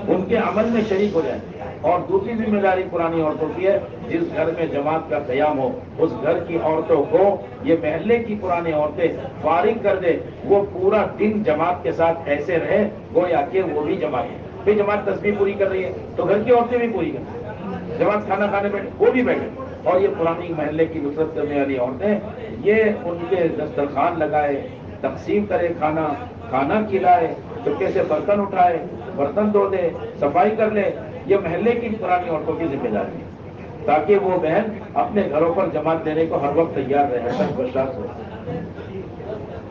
ان کے عمل میں شریک ہو جائیں۔ اور دوسری ذمہ داری پرانی عورتوں کی ہے، جس گھر میں جماعت کا قیام ہو اس گھر کی عورتوں کو یہ محلے کی پرانی عورتیں فارغ کر دے، وہ پورا دن جماعت کے ساتھ ایسے رہے گویا کہ وہ بھی جماعت ہے۔ پھر جماعت تسبیح پوری کر رہی ہے تو گھر کی عورتیں بھی پوری کریں، جماعت کھانا کھانے بیٹھے وہ بھی بیٹھے، اور یہ پرانی محلے کی نصرت کرنے والی عورتیں یہ ان کے دسترخوان لگائے، تقسیم کرے کھانا، کھانا کھلائے، چپکے سے برتن اٹھائے، برتن دھو دے، صفائی کر لے، یہ محلے کی پرانی عورتوں کی ذمہ داری ہے، تاکہ وہ بہن اپنے گھروں پر جماعت دینے کو ہر وقت تیار رہے، سچ برداشت ہو۔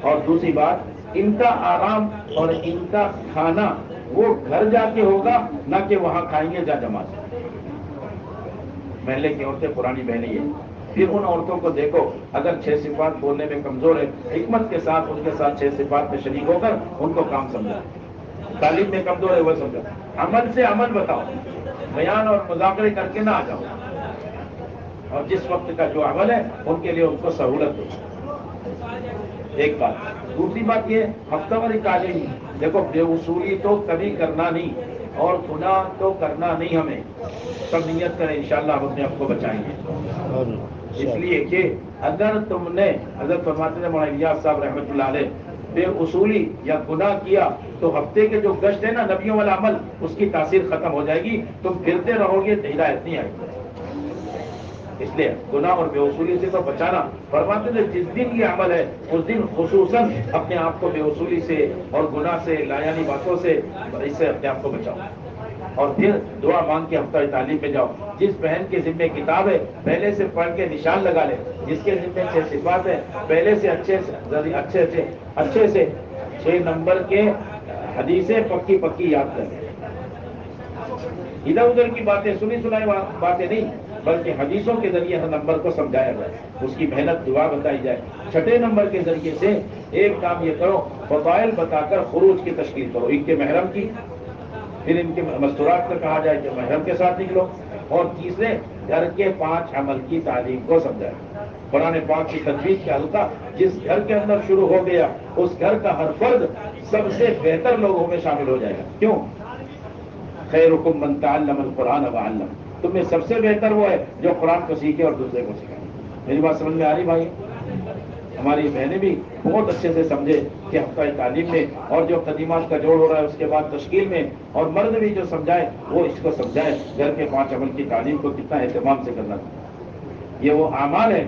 اور دوسری بات، ان کا آرام اور ان کا کھانا وہ گھر جا کے ہوگا، نہ کہ وہاں کھائیں گے جہاں جماعت۔ محلے کی عورتیں پرانی بہنیں ہیں. پھر ان عورتوں کو دیکھو اگر 6 صفات بولنے میں کمزور ہے، حکمت کے ساتھ ان کے ساتھ 6 صفات میں شریک ہو کر ان کو کام سمجھا. تعلیم میں کمزور ہے وہ سمجھا، عمل سے عمل بتاؤ، بیان اور مذاکرے کر کے نہ آ جاؤ. اور جس وقت کا جو عمل ہے ان کے لیے ان کو سہولت دو. ایک بات. دوسری بات یہ ہفتہ واری تعلیم. دیکھو بے اصولی تو کبھی کرنا نہیں اور گناہ تو کرنا نہیں. ہمیں سب نیت کریں انشاءاللہ ہم اپنے آپ کو بچائیں گے. اس لیے کہ اگر تم نے حضرت فرماتے ہیں مولانا الیاس صاحب رحمۃ اللہ علیہ بے اصولی یا گناہ کیا تو ہفتے کے جو گشت ہے نا نبیوں والا عمل اس کی تاثیر ختم ہو جائے گی. تم پھرتے رہو گے تو ہدایت نہیں آئے گی. اس لیے گناہ اور بے اصولی سے تو بچانا. فرماتے ہیں جس دن یہ عمل ہے اس دن خصوصاً اپنے آپ کو بے اصولی سے اور گناہ سے لایانی باتوں سے اس سے اپنے آپ کو بچاؤ. اور پھر دعا مانگ کے ہفتہ تعلیم میں جاؤ. جس بہن کے ذمہ کتاب ہے پہلے سے پڑھ کے نشان لگا لے. جس کے ذمہ 6 صفات ہے پہلے سے اچھے سے 6 نمبر کے حدیثیں پکی یاد کر لیں. ادھر ادھر کی باتیں سنی سنائی باتیں نہیں بلکہ حدیثوں کے ذریعے ہر نمبر کو سمجھایا جائے، اس کی محنت دعا بتائی جائے. 6 نمبر کے ذریعے سے ایک کام یہ کرو فضائل بتا کر خروج کی تشکیل کرو. ان کے محرم کی، پھر ان کے مستورات کا کہا جائے کہ محرم کے ساتھ نکلو. اور تیسرے گھر کے 5 عمل کی تعلیم کو سمجھائے. قرآن پاک کی تجوید کا حلقہ جس گھر کے اندر شروع ہو گیا اس گھر کا ہر فرد سب سے بہتر لوگوں میں شامل ہو جائے گا. کیوں؟ خیرکم من تعلم القرآن وعلم. تم میں سب سے بہتر وہ ہے جو قرآن کو سیکھے اور دوسرے کو سکھائے. میری بات سمجھ میں آ رہی بھائی؟ ہماری بہنیں بھی بہت اچھے سے سمجھے کہ ہفتہ تعلیم میں اور جو قدیمات کا جوڑ ہو رہا ہے اس کے بعد تشکیل میں، اور مرد بھی جو سمجھائے وہ اس کو سمجھائے گھر کے 5 عمل کی تعلیم کو کتنا اہتمام سے کرنا چاہیے. یہ وہ اعمال ہے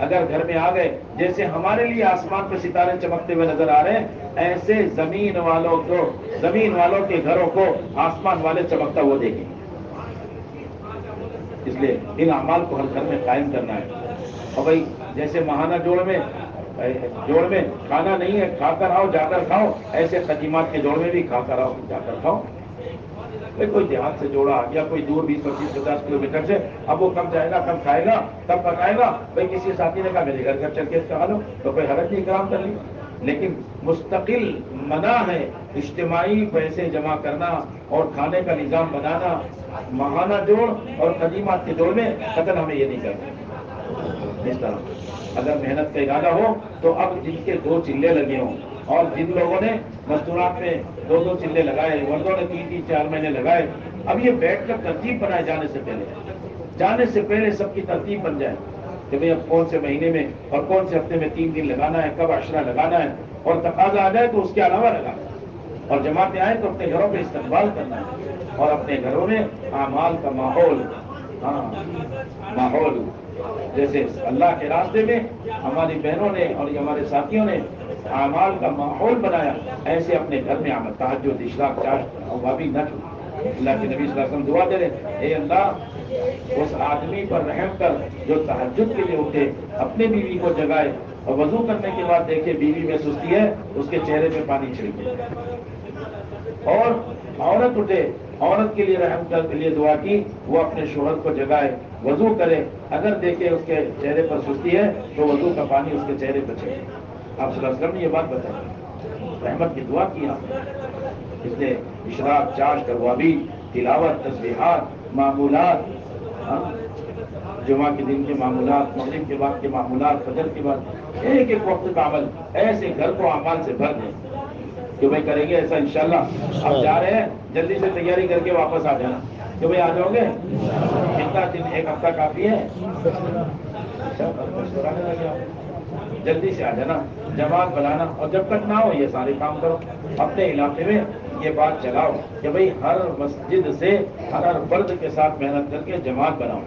اگر گھر میں آ گئے جیسے ہمارے لیے آسمان پہ ستارے چمکتے ہوئے نظر آ رہے ہیں ایسے زمین والوں کے گھروں کو آسمان والے چمکتا ہوا دیکھیں. اس لیے ان اعمال کو ہر گھر میں قائم کرنا ہے. اور بھائی جیسے ماہانہ جوڑ میں کھانا نہیں ہے کھا کر آؤ جا کر کھاؤ، ایسے قدیمات کے جوڑ میں بھی کھا کر آؤ جا کر کھاؤ. کوئی دیہات سے جوڑا آ گیا، کوئی دور 20-25-50 کلومیٹر سے، اب وہ کب جائے گا، کب کھائے گا، کب پکائے گا. بھائی کسی ساتھی نے کہا میرے گھر کا چل کے کھا لو تو کوئی حرج نہیں، کرام کر لی. لیکن مستقل منع ہے اجتماعی پیسے جمع کرنا اور کھانے کا نظام بنانا. ماہانہ جوڑ اور قدیمات کے جوڑ میں قطعاً ہمیں یہ نہیں کرنا. اس طرح اگر محنت کا ارادہ ہو تو اب جن کے 2 چلے لگے ہوں اور جن لوگوں نے مستورات میں 2 چلے لگائے، مردوں نے 3-4 مہینے لگائے، اب یہ بیٹھ کر ترتیب بنائے جانے سے پہلے سب کی ترتیب بن جائے کہ بھئی اب کون سے مہینے میں اور کون سے ہفتے میں 3 دن لگانا ہے، کب عشرہ لگانا ہے، اور تقاضا آ جائے تو اس کے علاوہ لگانا ہے. اور جماعتیں آئیں تو اپنے گھروں پہ استقبال کرنا ہے اور اپنے گھروں میں اعمال کا ماحول جیسے اللہ کے راستے میں ہماری بہنوں نے اور ہمارے ساتھیوں نے اعمال کا ماحول بنایا، ایسے اپنے گھر میں عمل تہجد اشراق چاشت اور بھی نہ چھوڑے. اللہ کے نبی صلی اللہ علیہ وسلم دعا دے رہے اے اللہ اس آدمی پر رحم کر جو تہجد کے لیے اٹھے، اپنے بیوی کو جگائے اور وضو کرنے کے بعد دیکھے بیوی میں سستی ہے، اس کے چہرے پہ پانی چھڑکے. اور عورت اٹھے، عورت کے لیے رحم کر کے لیے دعا کی، وہ اپنے شوہر کو جگائے، وضو کرے، اگر دیکھے اس کے چہرے پر سستی ہے تو وضو کا پانی اس کے چہرے پر چھڑکے. آپ صلی اللہ علیہ وسلم نے یہ بات بتائی، رحمت کی دعا کی. اس نے اشراق چاشت روابی تلاوت تسبیحات معمولات، جمعہ کے دن کے معمولات، مغرب کے بعد کے معمولات، فجر کے بعد ایک وقت کا عمل، ایسے گھر کو اعمال سے بھر دیں کہ بھائی کریں گے ایسا انشاءاللہ. اب جا رہے ہیں جلدی سے تیاری کر کے واپس آ جانا کہ بھائی آ جاؤ گے. کتنا دن، 1 ہفتہ کافی ہے؟ جلدی سے آ جانا، جماعت بنانا، اور جب تک نہ ہو یہ سارے کام کرو. اپنے علاقے میں یہ بات چلاؤ کہ بھئی ہر مسجد سے ہر فرد کے ساتھ محنت کر کے جماعت بناؤ.